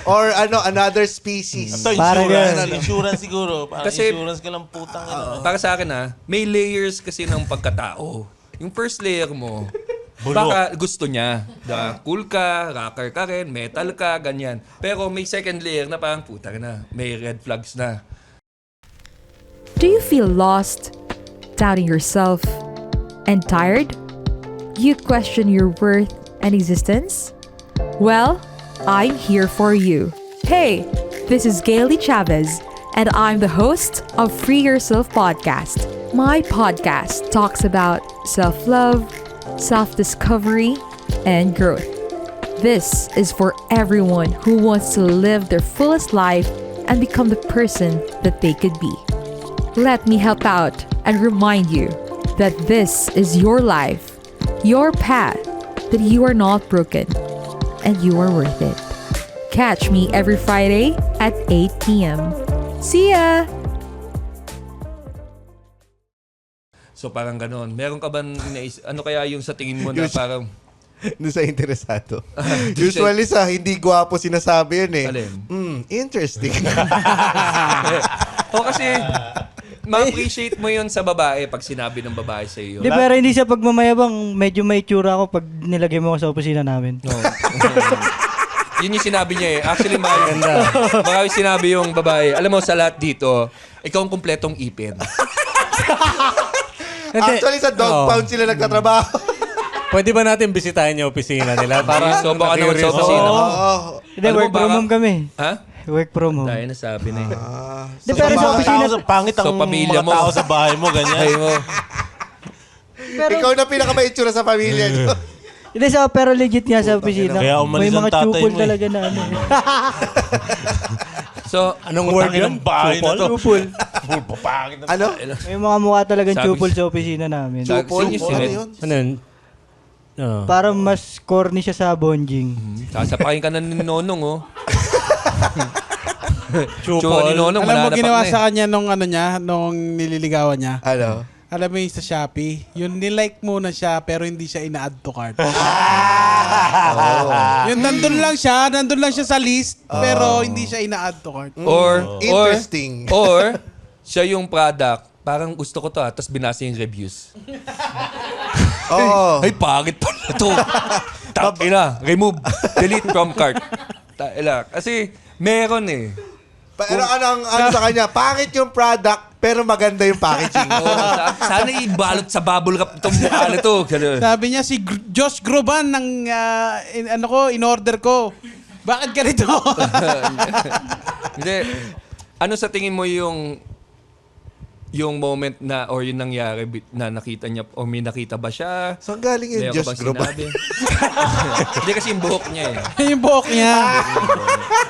Or another species. Ito, Parang insurance. ganun. Insurance siguro. Parang Kasi- insurance ka lang putang ina. para sa akin may layers kasi ng pagkatao. Yung first layer mo, Bulok. baka gusto niya. Cool ka, rocker ka rin, metal ka, ganyan. Pero may second layer na parang putang na, may red flags na. Do you feel lost, doubting yourself, and tired? You question your worth and existence? Well, I'm here for you. Hey, this is Gailey Chavez, and I'm the host of Free Yourself Podcast. My podcast talks about self-love, self-discovery, and growth. This is for everyone who wants to live their fullest life and become the person that they could be. Let me help out and remind you that this is your life, your path, that you are not broken, and you are worth it. Catch me every Friday at 8 p.m. See ya! So parang ganon. Meron ka ba ano kaya yung sa tingin mo na parang Doon sa interesado. Usually sa hindi gwapo sinasabi yun eh. Alin? Interesting. o kasi ma-appreciate mo yun sa babae pag sinabi ng babae sa iyo. Di, pero hindi siya pagmamayabang, medyo may tsura ako pag nilagay mo ako sa opisina namin. No. Yun yung sinabi niya eh. Actually, marami sinabi yung babae. Alam mo, sa lahat dito, ikaw ang kumpletong ipin. Actually, sa dog pound sila nagtatrabaho. Pwede ba natin bisitahin yung opisina nila? Para So, baka naman sa na-curious opisina mo. Hindi, Alam mo, work from baka- home kami. Ha? Work from home. Dahil nasabi na eh. Di, pero sa opisina, Pangit ang So, pamilya mga mo. tao sa bahay mo, ganyan. Ay mo. Ikaw na pinakamaitsura sa pamilya niyo. hindi sa, pero legit nga sa opisina. Kaya umalis May ang mga tatay chupol mo eh. talaga na ano. So, Anong word Tangin yun? ng bahay na to. Chupol. Pangit na. Ano? May mga mukha talagang Sabi- chupol sa opisina namin. Chupol? Sino Ano yun? yun? Ano yun? Oh. Para mas corny siya sa bonjing. sasapakin ka na ni Nonong, oh. Chupol. Chuo ni Nonong, Alam mo, mananapak ginawa na eh. sa kanya nung nililigawan niya. Ano? Alam mo yung sa Shopee, yung nilike muna siya pero hindi siya ina-add to cart. Yung nandun lang siya sa list pero hindi siya ina-add to cart. Or, Interesting. Or, siya yung product, parang gusto ko to tapos binasa yung reviews. Oo. Ay, pangit pala to. Tangina, remove, delete from cart. Kasi, meron eh. Ano sa kanya? Pangit yung product, pero maganda yung packaging. Sana ibalot sa bubble wrap itong mukha na to. Sabi niya si Josh Groban ng in-order ko. Bakit ganito? Hindi. Ano sa tingin mo yung moment na or yung nangyari na nakita niya o may nakita ba siya? Saan galing yung Meron ka Josh bang Groban? sinabi? Hindi kasi yung buhok niya eh. yung buhok niya.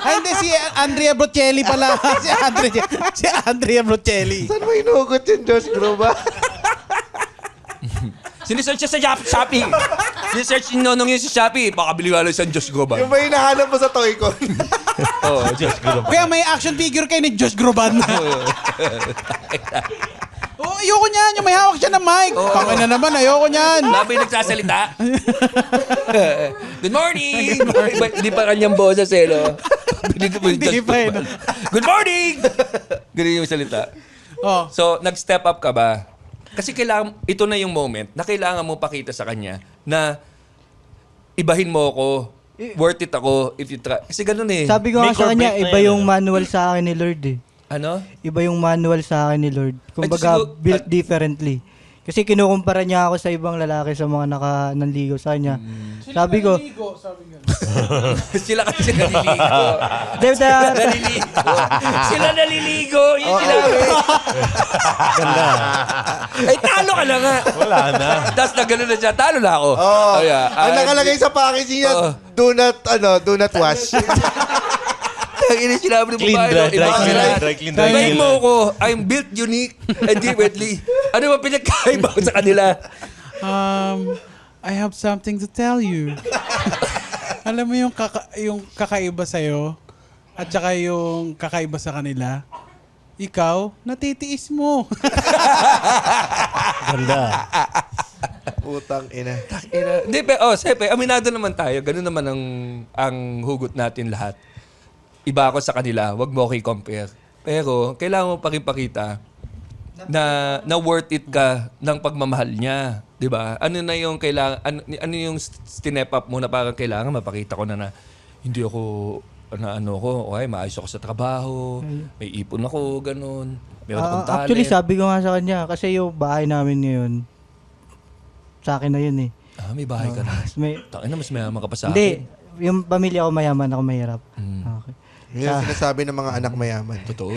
Ay, hindi. Si Andrea Bocelli pala. si Andrea Bocelli. Saan mo inugot yung Josh Groban? Sinesearch siya sa Shopee. Sinesearch yung Nonong yun sa Shopee. Baka bili wala isang Josh Groban. Yung ba hinahanap mo sa Toycon? Oo, Josh Groban. Kaya may action figure kayo ni Josh Groban. Oh, ayoko niyan. Yung may hawak siya ng mic. Tangin na naman, ayoko niyan. Labi nagsasalita. Good morning! Hindi pa kanyang boses eh, no? Hindi pa eh, no? Good morning! Ganun yung salita. Oh. So, nag-step up ka ba? Kasi ito na yung moment na kailangan mo pakita sa kanya na ibahin mo ako, worth it ako if you try. Kasi ganun eh. Sabi ko nga Make sa or kanya, break na iba yan, yung manual sa akin ni Lord eh. Ano? Iba yung manual sa akin ni Lord. Kumbaga, siguro- built differently. Kasi kinukumpara niya ako sa ibang lalaki sa mga nanligaw sa kanya. Sabi ko, Sila kasi naliligo. Naliligo. Sila naliligo. Yung sinabi. Ganda. Ay, talo ka na nga. Wala na. Tapos na gano'n na siya. Talo na ako. Oh, yeah. ang nakalagay sa packaging niya, Oo. do not wash. Ang ini sinabi ng Clean, babae. dry, no? Iba clean, sila. dry clean. Ibahin mo ako. I'm built unique and differently. Ano ba pinagkaiba ko sa kanila? I have something to tell you. Alam mo yung kakaiba sa'yo at saka yung kakaiba sa kanila, ikaw, natitiis mo. Ganda. Putang ina. Hindi, siyempre, aminado naman tayo. Ganun naman ang hugot natin lahat. Iba ako sa kanila. Huwag mo ako i-compare. Pero, kailangan mo pa rin pakita na worth it ka ng pagmamahal niya. 'Di ba? Ano na yung kailangan ano yung step up mo na parang kailangan mapakita ko na hindi ako okay, maayos ako sa trabaho, may ipon ako, ganun. Meron akong talent. actually, sabi ko nga sa kanya, kasi yung bahay namin ngayon, sa akin na yun eh. May bahay ka na. May, Tangina, mas mayaman ka pa sa hindi, akin. yung pamilya ko mayaman, ako mahirap. Okay. Yun yung sinasabi ng mga anak mayaman. Totoo.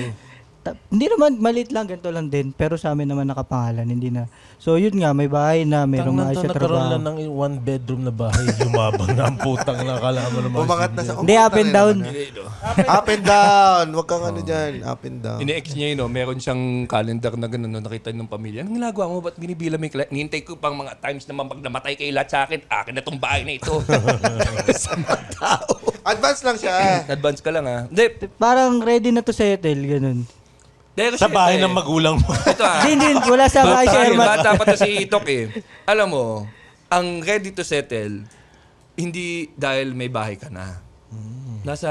Hindi naman, maliit lang, ganito lang din. Pero sa amin naman nakapangalan, hindi na. So yun nga, may bahay na, merong Tang maayos nanto sa nagkaroon trabaho. lang ng one bedroom na bahay. Yumabang na ang putang na akala mo naman. Umangat na sa... Hindi, up and down. Up and down. Huwag kang ano dyan. Up and down. Ine-ex niya yun, no? Meron siyang calendar na gano'n, no? Nakita ng pamilya. Anong ginagawa mo? Ba't binibilang mo yung nihintay ko pang mga times naman pag namatay kayo lahat sa akin. Akin na tong bahay na ito. Sama tao. Advance lang siya. Advance ka lang, ha? Hindi. Parang ready na to settle, ganun. Sa bahay ng magulang mo. Ito, ha? Hindi, wala sa bahay si Herman. Bata pa to si Itok, eh. Alam mo, ang ready to settle, hindi dahil may bahay ka na. Nasa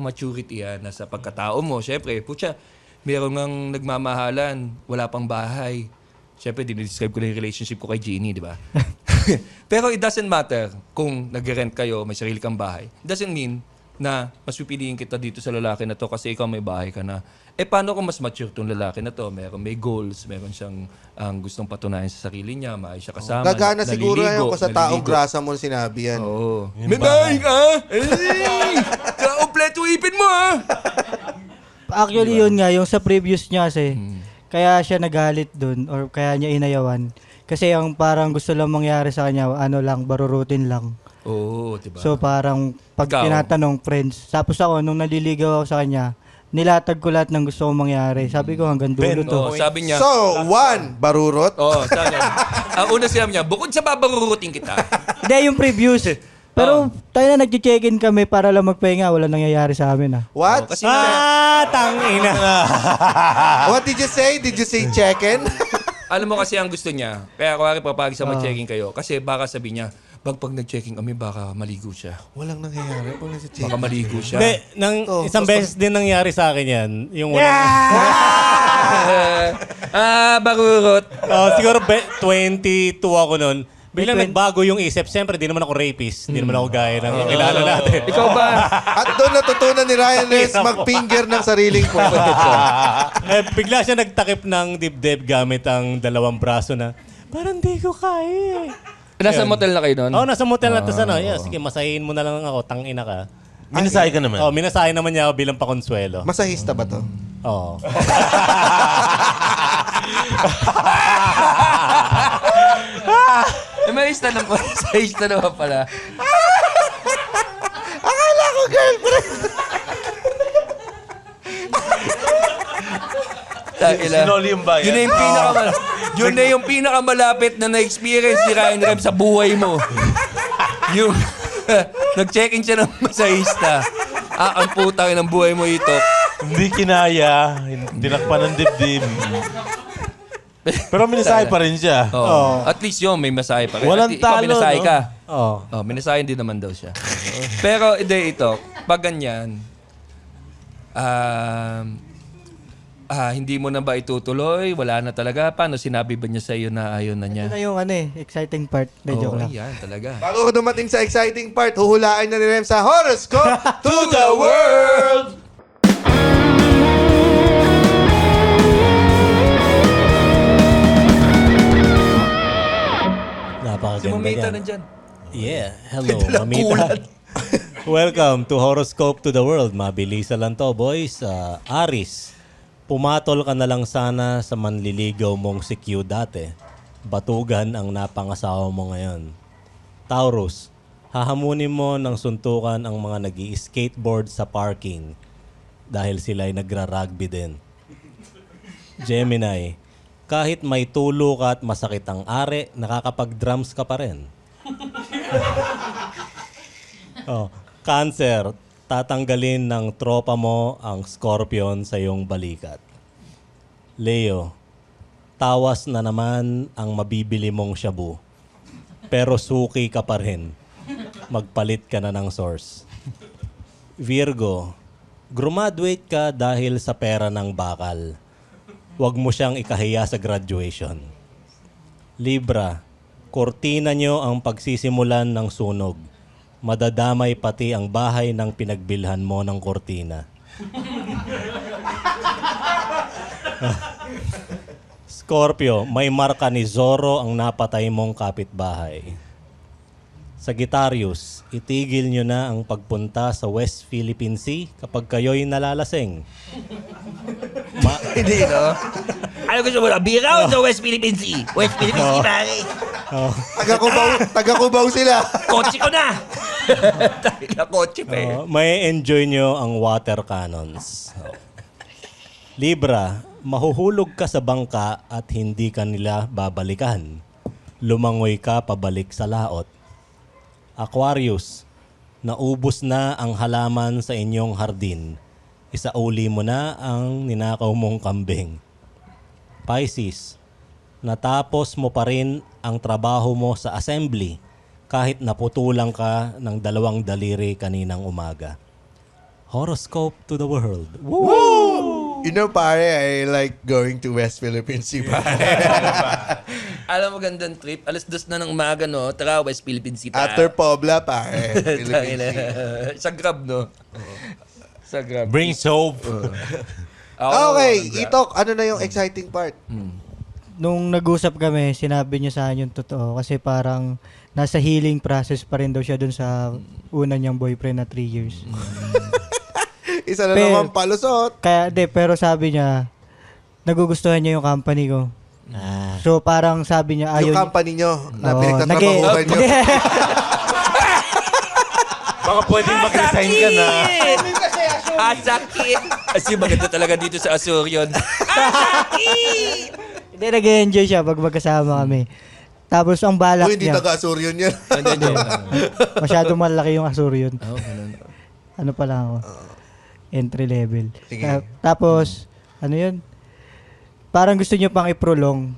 maturity yan, nasa pagkatao mo. Siyempre, putya, meron ngang nagmamahalan, wala pang bahay. Siyempre, dinidescribe ko lang yung relationship ko kay Jeannie, di ba? Pero it doesn't matter kung nag-rent kayo, may sarili kang bahay. It doesn't mean na mas pipiliin kita dito sa lalaki na to kasi ikaw may bahay ka na. Eh, paano kung mas mature tong lalaki na to? May goals, meron siyang gustong patunayan sa sarili niya, maayos siya kasama, Gagana siguro yan kung sa taong naliligo. grasa mo sinabi yan. Oo. May bahay ka? Eh! Kompleto ipin mo, ha? Actually, yun nga, yung sa previous niya kasi, kaya siya nagalit dun or kaya niya inayawan. Kasi ang parang gusto lang mangyari sa kanya, ano lang, barurutin lang. Oo, diba? So parang pag Ikaw? tinatanong, friends, tapos ako, nung naliligaw ako sa kanya, nilatag ko lahat ng gusto kong mangyari. Sabi ko hanggang dulo to. sabi niya, So, one, barurot. sabi niya, ang una sinabi niya, bukod sa babarurutin kita, Hindi, yung previous. Pero tayo na nag-check-in kami para lang magpahinga. Wala nangyayari sa amin ah. What? kasi Tangina. What did you say? Did you say check-in? alam mo kasi ang gusto niya, kaya kung papag sa mag-checking kayo, kasi baka sabi niya, pag nag-checking kami, baka maligo siya. Walang nangyayari. Walang sa Baka check-in. maligo siya. Hindi, isang beses din nangyari sa akin yan. Yung walang... Barurot. Siguro 22 ako nun. Biglang nagbago yung isip. Siyempre, di naman ako rapist. Di naman ako gaya ng kilala natin. Ikaw ba? At doon natutunan ni Ryan Reyes mag-finger ng sariling po. Bigla siya nagtakip ng dibdib gamit ang dalawang braso na, parang di ko kaya. Nasa motel na kayo doon? Nasa motel na. Tapos sige, masahin mo na lang ako. Tangina ka. Minasahe ka naman. Minasahin naman niya ako bilang pakonsuelo. Masahista ba to? Oo. May isa na pala. Sa isa naman pala. Akala ko girlfriend. Sinoli yung bayan. Yun na yung pinakamalapit na na-experience ni Ryan Rem sa buhay mo. Yung nag-check-in siya ng masahista. Ang putang ng buhay mo ito. Hindi kinaya. Dinakpan ng dibdib. Pero minasahe pa rin siya. At least yun, may masahe pa rin. Walang At ikaw, talo, minasahe no? ka. Oo. Minasahe din naman daw siya. Pero, hindi ito. Pag ganyan, hindi mo na ba itutuloy? Wala na talaga? Paano sinabi ba niya sa iyo na ayaw na niya? Ito na yung exciting part. Medyo lang. Yan talaga. Bago ko dumating sa exciting part, huhulaan na ni Rem sa Horoscope to the World! Napakaganda Si Mamita yan. nandyan. Yeah. Hello, Mamita. Welcome to Horoscope to the World. Mabilisa lang to, boys. Aris, pumatol ka na lang sana sa manliligaw mong si Q dati. Batugan ang napangasawa mo ngayon. Taurus, hahamunin mo ng suntukan ang mga nag-i-skateboard sa parking dahil sila ay nagra-rugby din. Gemini, kahit may tulo ka at masakit ang are, nakakapag-drums ka pa rin. Cancer, tatanggalin ng tropa mo ang scorpion sa iyong balikat. Leo, tawas na naman ang mabibili mong shabu. Pero suki ka pa rin. Magpalit ka na ng source. Virgo, graduate ka dahil sa pera ng bakal. Huwag mo siyang ikahiya sa graduation. Libra, kortina nyo ang pagsisimulan ng sunog. Madadamay pati ang bahay ng pinagbilhan mo ng kortina. Scorpio, may marka ni Zorro ang napatay mong kapitbahay. Sagittarius, itigil nyo na ang pagpunta sa West Philippine Sea kapag kayo'y nalalasing. Hindi, no? Ano gusto mo na? Bira o sa West Philippine Sea? West Philippine Sea, pare. Taga Cubao sila. Kotse ko na! Tayo na kotse, pa eh. May enjoy nyo ang water cannons. Libra, mahuhulog ka sa bangka at hindi ka nila babalikan. Lumangoy ka pabalik sa laot. Aquarius, naubos na ang halaman sa inyong hardin. Isauli mo na ang ninakaw mong kambing. Pisces, natapos mo pa rin ang trabaho mo sa assembly kahit naputulang ka ng 2 daliri kaninang umaga. Horoscope to the world. You know, pare, I like going to West Philippine Sea, pare. Alam mo, gandang trip. Alas 2 na ng umaga, no? Tara, West Philippine Sea. After Pobla, pare. Philippine Sea. Sa Grab, no? Sa Grab. Bring soap. Okay, Itok, ano na yung exciting part? Nung nag-usap kami, sinabi niya sa akin yung totoo. Kasi parang nasa healing process pa rin daw siya dun sa una niyang boyfriend na 3 years. Isa na naman palusot. Pero sabi niya, nagugustuhan niya yung company ko. So parang sabi niya, Yung ayaw company nyo na Oo, pinagtatrabahuhan nyo. Baka pwedeng mag-resign ka na. Sakit! Kasi maganda talaga dito sa Asurion. Sakit! Hindi, nag-enjoy siya pag magkasama kami. Tapos ang balak Uy, hindi niya, taga-Asurion yan. masyadong malaki yung Asurion. Ganun. Ano pa lang ako? Entry level. Sige. Tapos, ano yun? Parang gusto niya pang i-prolong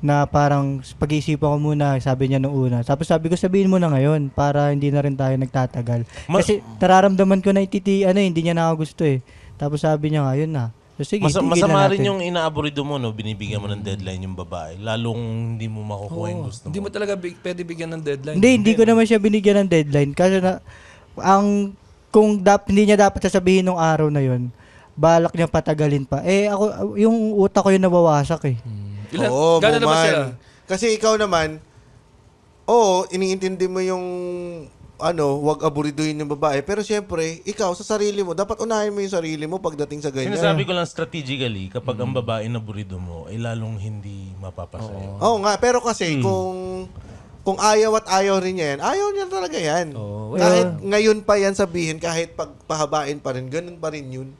na parang pag-iisipan ko muna, sabi niya nung una. Tapos sabi ko, sabihin mo na ngayon para hindi na rin tayo nagtatagal. Kasi nararamdaman ko na hindi niya na ako gusto eh. Tapos sabi niya, ayun na. So, sige, tigil na Masama natin. rin yung inaaburido mo, no? Binibigyan mo ng deadline yung babae. Lalong hindi mo makukuha yung gusto mo. Hindi mo talaga pwede bigyan ng deadline. Hindi ko naman siya binigyan ng deadline. Kasi hindi niya dapat sasabihin nung araw na yun, balak niya patagalin pa. Ako, yung utak ko yung nabawasak eh. Oo, Gano'n naman buman. sila? Kasi ikaw naman, iniintindi mo yung wag aburiduhin yung babae. Pero siyempre, ikaw sa sarili mo, dapat unahin mo yung sarili mo pagdating sa ganyan. Sinasabi ko lang strategically, kapag ang babae na burido mo, ay lalong hindi mapapasaya. Oo nga, pero kasi kung ayaw at ayaw rin niya yan, ayaw niya talaga yan. Kahit ngayon pa yan sabihin, kahit pagpahabain pa rin, ganun pa rin yun.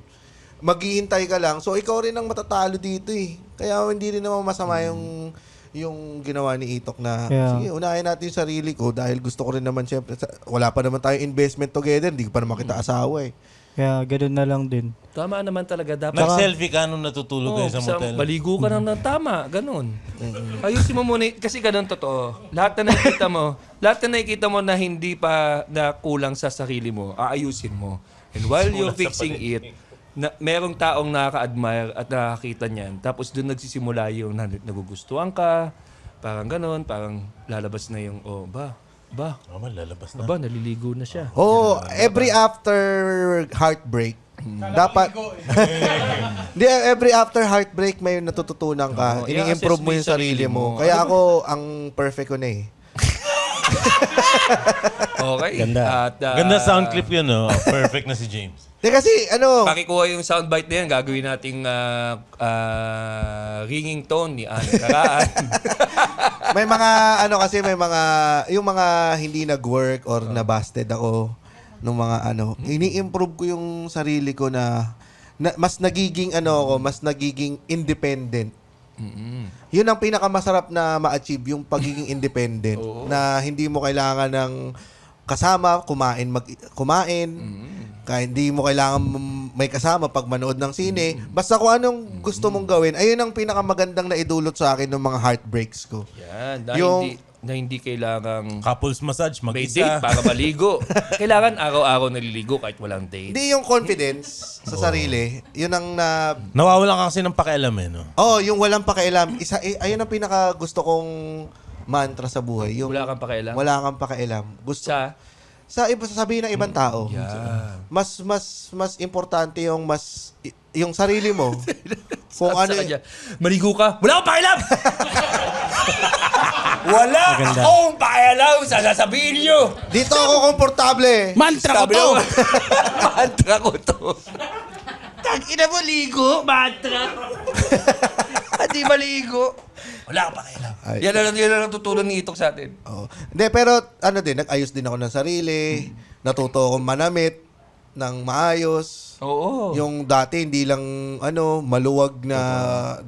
Maghihintay ka lang. So, ikaw rin ang matatalo dito eh. Kaya hindi rin naman masama yung ginawa ni Itok na, sige, unahin natin yung sarili ko dahil gusto ko rin naman, syempre, wala pa naman tayong investment together, hindi ko pa naman kita asawa eh. Kaya ganoon na lang din. Tama naman talaga. Dapat Nag-selfie ka nung natutulog kayo sa motel. Baligo ka ng tama. Ganun. Ayusin mo muna. Kasi ganun totoo. Lahat na nakikita mo na hindi pa na kulang sa sarili mo, aayusin mo. And while you're fixing it, merong taong nakaka-admire at nakakita niyan. Tapos doon nagsisimula yung nagugustuhan ka. Parang ganun. Parang lalabas na yung, lalabas na. Naliligo na siya. Every after heartbreak, dapat every after heartbreak may natututunan ka. Ini-improve mo yung sarili mo. Kaya ako, ang perfect ko na eh. Okay. Ganda. At, Ganda sound clip yun, no? Perfect na si James. Kasi pakikuha yung soundbite na yan, gagawin nating ringing tone ni Anne Karaan. may mga yung mga hindi nag-work or nabasted ako nung mga ini-improve ko yung sarili ko na mas nagiging mas nagiging independent. Yun ang pinakamasarap na ma-achieve, yung pagiging independent. Na hindi mo kailangan ng kasama, kumain. Kaya hindi mo kailangan may kasama pag manood ng sine. Basta kung anong gusto mong gawin, ayun ang pinakamagandang naidulot sa akin ng mga heartbreaks ko. Yan. Hindi kailangang Couples massage, may mag-isa. date para maligo. Kailangan araw-araw naliligo kahit walang date. Hindi yung confidence sa sarili, yun ang Nawawalan ka kasi ng pakialam eh, no? yung walang pakialam. Ayun ang pinaka gusto kong mantra sa buhay. Yung Wala kang pakialam? Wala kang pakialam. Gusto sa iba sasabihin ng ibang tao. Yeah. Mas importante yung sarili mo. Kung ano Maligo ka, wala akong pakialam! Wala akong pakialam sa sasabihin nyo. Dito ako komportable. Mantra ko Sabi to! mo, mantra ko to. Tag-ina mo, ligo, mantra. Hindi maligo. Wala ka pakialam. Ay. Yan na lang tutulong ni Itok sa atin. Oo. Hindi, pero ano din, nag-ayos din ako ng sarili. Natuto akong manamit ng maayos. Oo. Yung dati, hindi lang maluwag na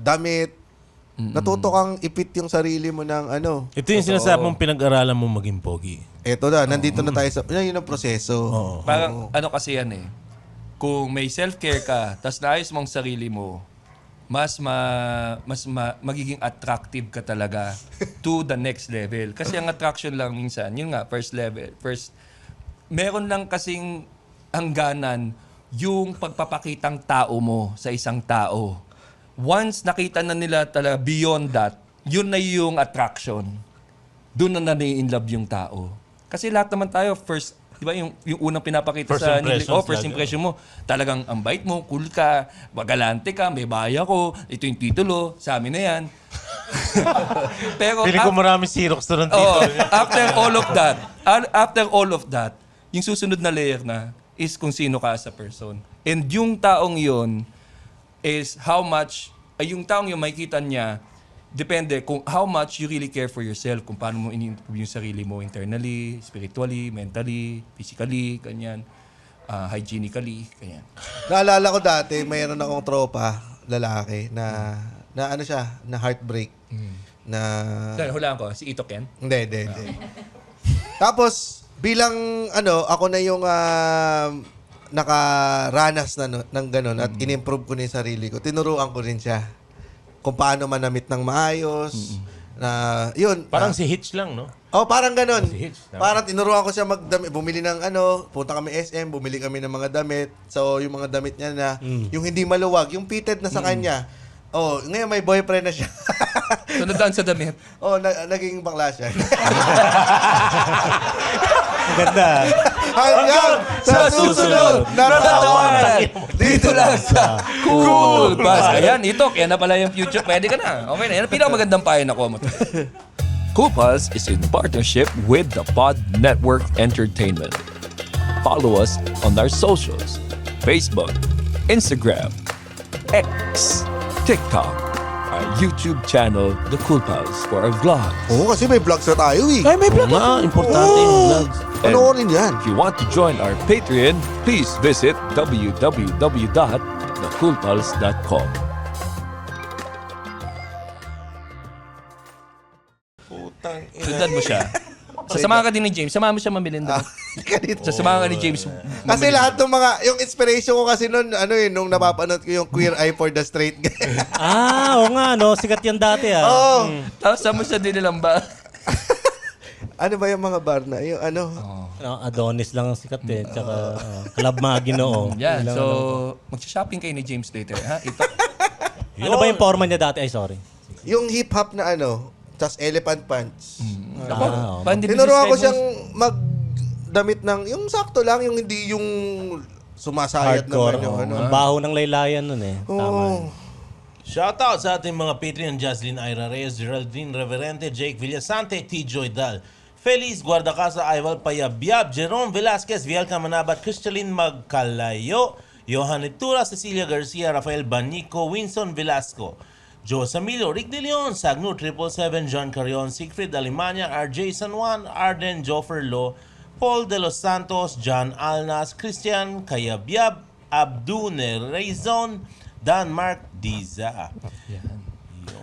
damit. Natuto kang ipit yung sarili mo ng Ito yung sinasabi mong pinag-aralan mo maging pogi. Eto na, nandito na tayo sa... Yun ang proseso. Oo. Parang ano kasi yan eh. Kung may self-care ka, tas naayos mong sarili mo, magiging attractive ka talaga to the next level. Kasi ang attraction lang minsan, yun nga, first level. Meron lang kasing hangganan yung pagpapakitang tao mo sa isang tao. Once nakita na nila talaga beyond that, yun na yung attraction. Doon na na-in-love yung tao. Kasi lahat naman tayo, first, di ba yung unang pinapakita First sa impressions first lagi. impression mo, talagang ang bait mo, cool ka, magalante ka, may baya ko, ito yung titulo, sa amin na yan. Pero Pili ko marami Xerox to ng tito. after all of that, yung susunod na layer na is kung sino ka as a person. And yung taong yun is how much, yung taong yun makikita niya, depende kung how much you really care for yourself, kung paano mo in-improve yung sarili mo internally, spiritually, mentally, physically, ganyan, hygienically, ganyan. Naalala ko dati, mayroon akong tropa, lalaki, na heartbreak. Na... Dahil hulaan ko, si Itok yan? Hindi. Tapos, bilang ako na yung nakaranas ng ganun at in-improve ko na yung sarili ko. Tinuruan ko rin siya kung paano manamit ng maayos. Na, yun. Parang si Hitch lang, no? Parang ganun. Si Hitch, tama. Parang tinuruan ko siya bumili ng punta kami SM, bumili kami ng mga damit. So, yung mga damit niya na, yung hindi maluwag, yung fitted na sa kanya. Ngayon may boyfriend na siya. So, nadaan sa damit. Naging bakla siya. Maganda. Hanggang sa susunod na tawanan. Dito lang sa Cool Pals. Ayan, Itok, yan na pala yung future. Pwede ka na. Okay na. Yan ang pinakamagandang payo na ko mo. Cool Pals is in partnership with the Pod Network Entertainment. Follow us on our socials. Facebook, Instagram, X, TikTok, our YouTube channel, The Cool Pals, for our vlogs. Oo, kasi may vlogs na tayo eh. Ay, may vlog. Importante yung vlogs. Panoorin yan. If you want to join our Patreon, please visit www.thecoolpals.com. Sundan mo siya. Sasamahan ka din ni James. Samahan mo siya mamili doon. Sasamahan ka ni James. Kasi lahat ng mga, yung inspiration ko kasi noon, nung napapanood ko yung Queer Eye for the Straight Guy. Oo nga, no? Sikat yan dati, Oo. Tapos saan mo siya dinilamba? Ano ba yung mga bar na? Yung Adonis lang ang sikat eh. Tsaka Club Maginoo. Yan. So, magsha-shopping kayo ni James later. Ha? Ito. Ano ba yung forma niya dati? Ay, sorry. yung hip-hop na tas elephant pants. Tinuruan Tinuruan ko siyang magdamit ng, yung sakto lang, yung hindi yung sumasayat Hardcore. naman yung Ang baho ng laylayan nun eh. Tama. Shoutout sa ating mga Patreon, Jaslyn Ira Reyes, Geraldine Reverente, Jake Villasante, T. Joy Dal, Feliz Guardacasa, Ival Payabyab, Jerome Velasquez, Viel Camanabat, Crystalline Magcalayo, Johan Itura, Cecilia Garcia, Rafael Banico, Winston Velasco, Joe Samilo, Rick De Leon, Sagno 777, John Carrion, Siegfried Alemania, RJ San Juan, Arden Joferlo, Paul De Los Santos, John Alnas, Christian Kayabyab, Abdu Nerezon, Dan Mark Diza.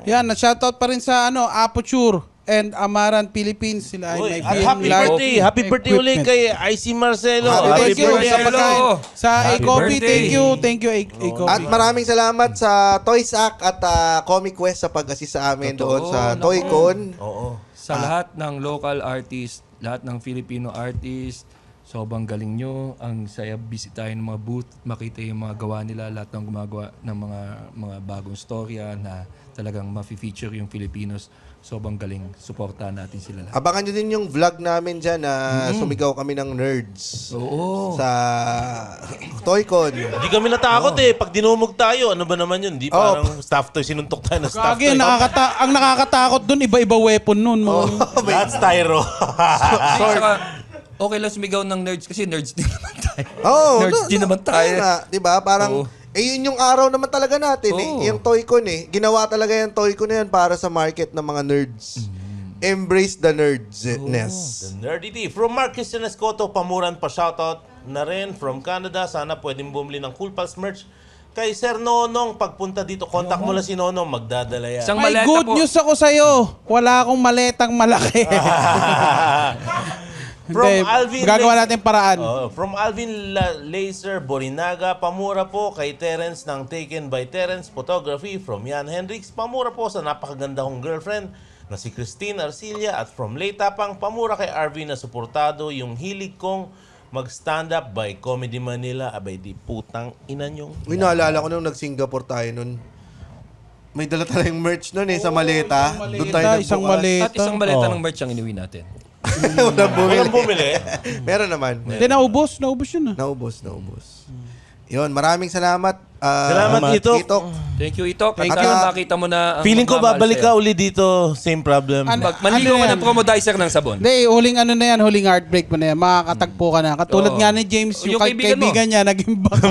Yan, na-shoutout pa rin sa Aperture and Amaran Philippines. Sila ay Uy, may at film happy large birthday! Happy birthday ulit equipment. kay IC Marcelo. Happy Thank you birthday, sa pagkain. Sa Happy A-Coffee, birthday. thank you A-Coffee. At maraming salamat sa Toys Act at Comic Quest sa pag-assist sa amin doon sa Totoo, Toycon. Oo. Sa lahat ng local artists, lahat ng Filipino artists, Sobrang galing nyo. Ang saya bisitahin ng mga booth, makita yung mga gawa nila, lahat ng gumagawa ng mga bagong storya na talagang ma-feature yung Filipinos. Sobrang galing. Suportahan natin sila lahat. Abangan nyo din yung vlog namin dyan na sumigaw kami ng nerds. Oo. Sa Toycon. Hindi kami natakot Pag dinumog tayo, ano ba naman yun? Di parang staff toy, sinuntok tayo na staff Gagi, toy. ang nakakatakot dun, iba-iba weapon nun. That's Tyro. Saka, okay lang sumigaw ng nerds kasi nerds din naman tayo. Nerds din naman tayo. Ayun nga, di ba? Parang, yun yung araw naman talaga natin Yung Toycon Ginawa talaga yung Toycon na yan para sa market ng mga nerds. Embrace the nerdsness. The Nerdity. From Mark Christian Escoto, Pamuran pa shoutout na rin from Canada. Sana pwedeng bumili ng Cool Pals merch. Kay Sir Nonong, pagpunta dito, contact mo lang si Nonong, magdadala yan. Isang May maleta good po. news ako sa'yo. Wala akong maletang malaki. From Hindi, Alvin gagawa Laser- natin paraan. From Alvin Laser Borinaga, pamura po kay Terence ng Taken by Terence Photography. From Jan Hendricks, pamura po sa napakaganda kong girlfriend na si Christine Arcilia. At from Laytapang, pamura kay RV na suportado yung hilig kong mag-stand up by Comedy Manila. Abay di putang ina nyong. Uy, naalala ko nung nag-Singapore tayo nun. May dala tayong merch nun sa maleta. Doon tayo Isang nagbukas. At isang maleta ng merch ang inuwi natin. Walang Walang bumili. Meron naman. Hindi, naubos yun. Naubos. Yun, maraming salamat. Salamat, Itok. Thank you, Itok. Thank At you. sana makita mo na ang Feeling ko magmamahal babalik ka sa'yo. uli dito. Same problem. Manligo Ano ka yan? ng promodizer ng sabon. Hindi, huling huling heartbreak mo na yan. Makakatagpo ka na. Katulad Oo. nga ni James, Yung yung kaibigan mo. kaibigan niya, naging baka.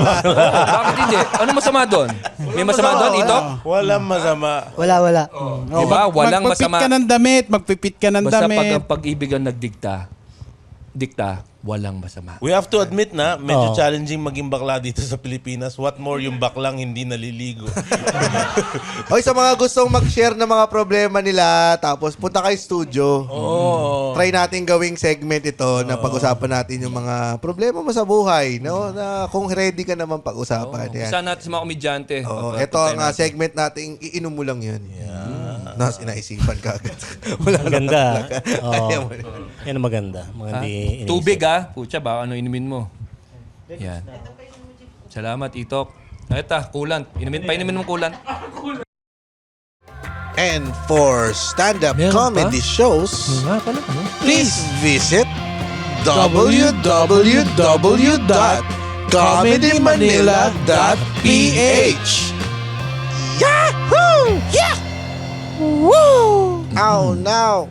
Bakit hindi? Ano masama doon? May masama doon, Itok? Walang masama. Wala. Diba? Walang masama. Magpipit ka ng Basta pag damit. ang pag-ibig ang nagdikta, walang masama. We have to admit na medyo challenging maging bakla dito sa Pilipinas. What more yung baklang hindi naliligo. Hoy, sa mga gustong mag-share ng mga problema nila, tapos punta kay studio. Try natin gawing segment ito na pag-usapan natin yung mga problema mo sa buhay. No? Na kung ready ka naman pag-usapan. Yan. Isa natin sa mga komedyante. Oo, ito ang segment natin, iinom mo lang yun. Nas, inaisipan ka agad. Wala na Maganda. talaga. Oo. Ayaw mo. Yan ang maganda. Mga hindi iniisip. Tubig Pucha, baka ano inumin mo. Yan. Salamat, Itok. Ito, coolant. Painumin mo coolant. And for stand-up Meron comedy pa? shows, Nga pala, ano? please visit www.comedymanila.ph. Yahoo! Yeah! Woo! Oh, no!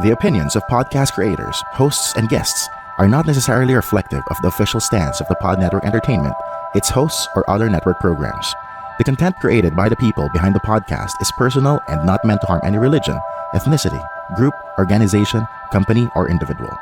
The opinions of podcast creators, hosts, and guests are not necessarily reflective of the official stance of the Pod Network Entertainment, its hosts, or other network programs. The content created by the people behind the podcast is personal and not meant to harm any religion, ethnicity, group, organization, company, or individual.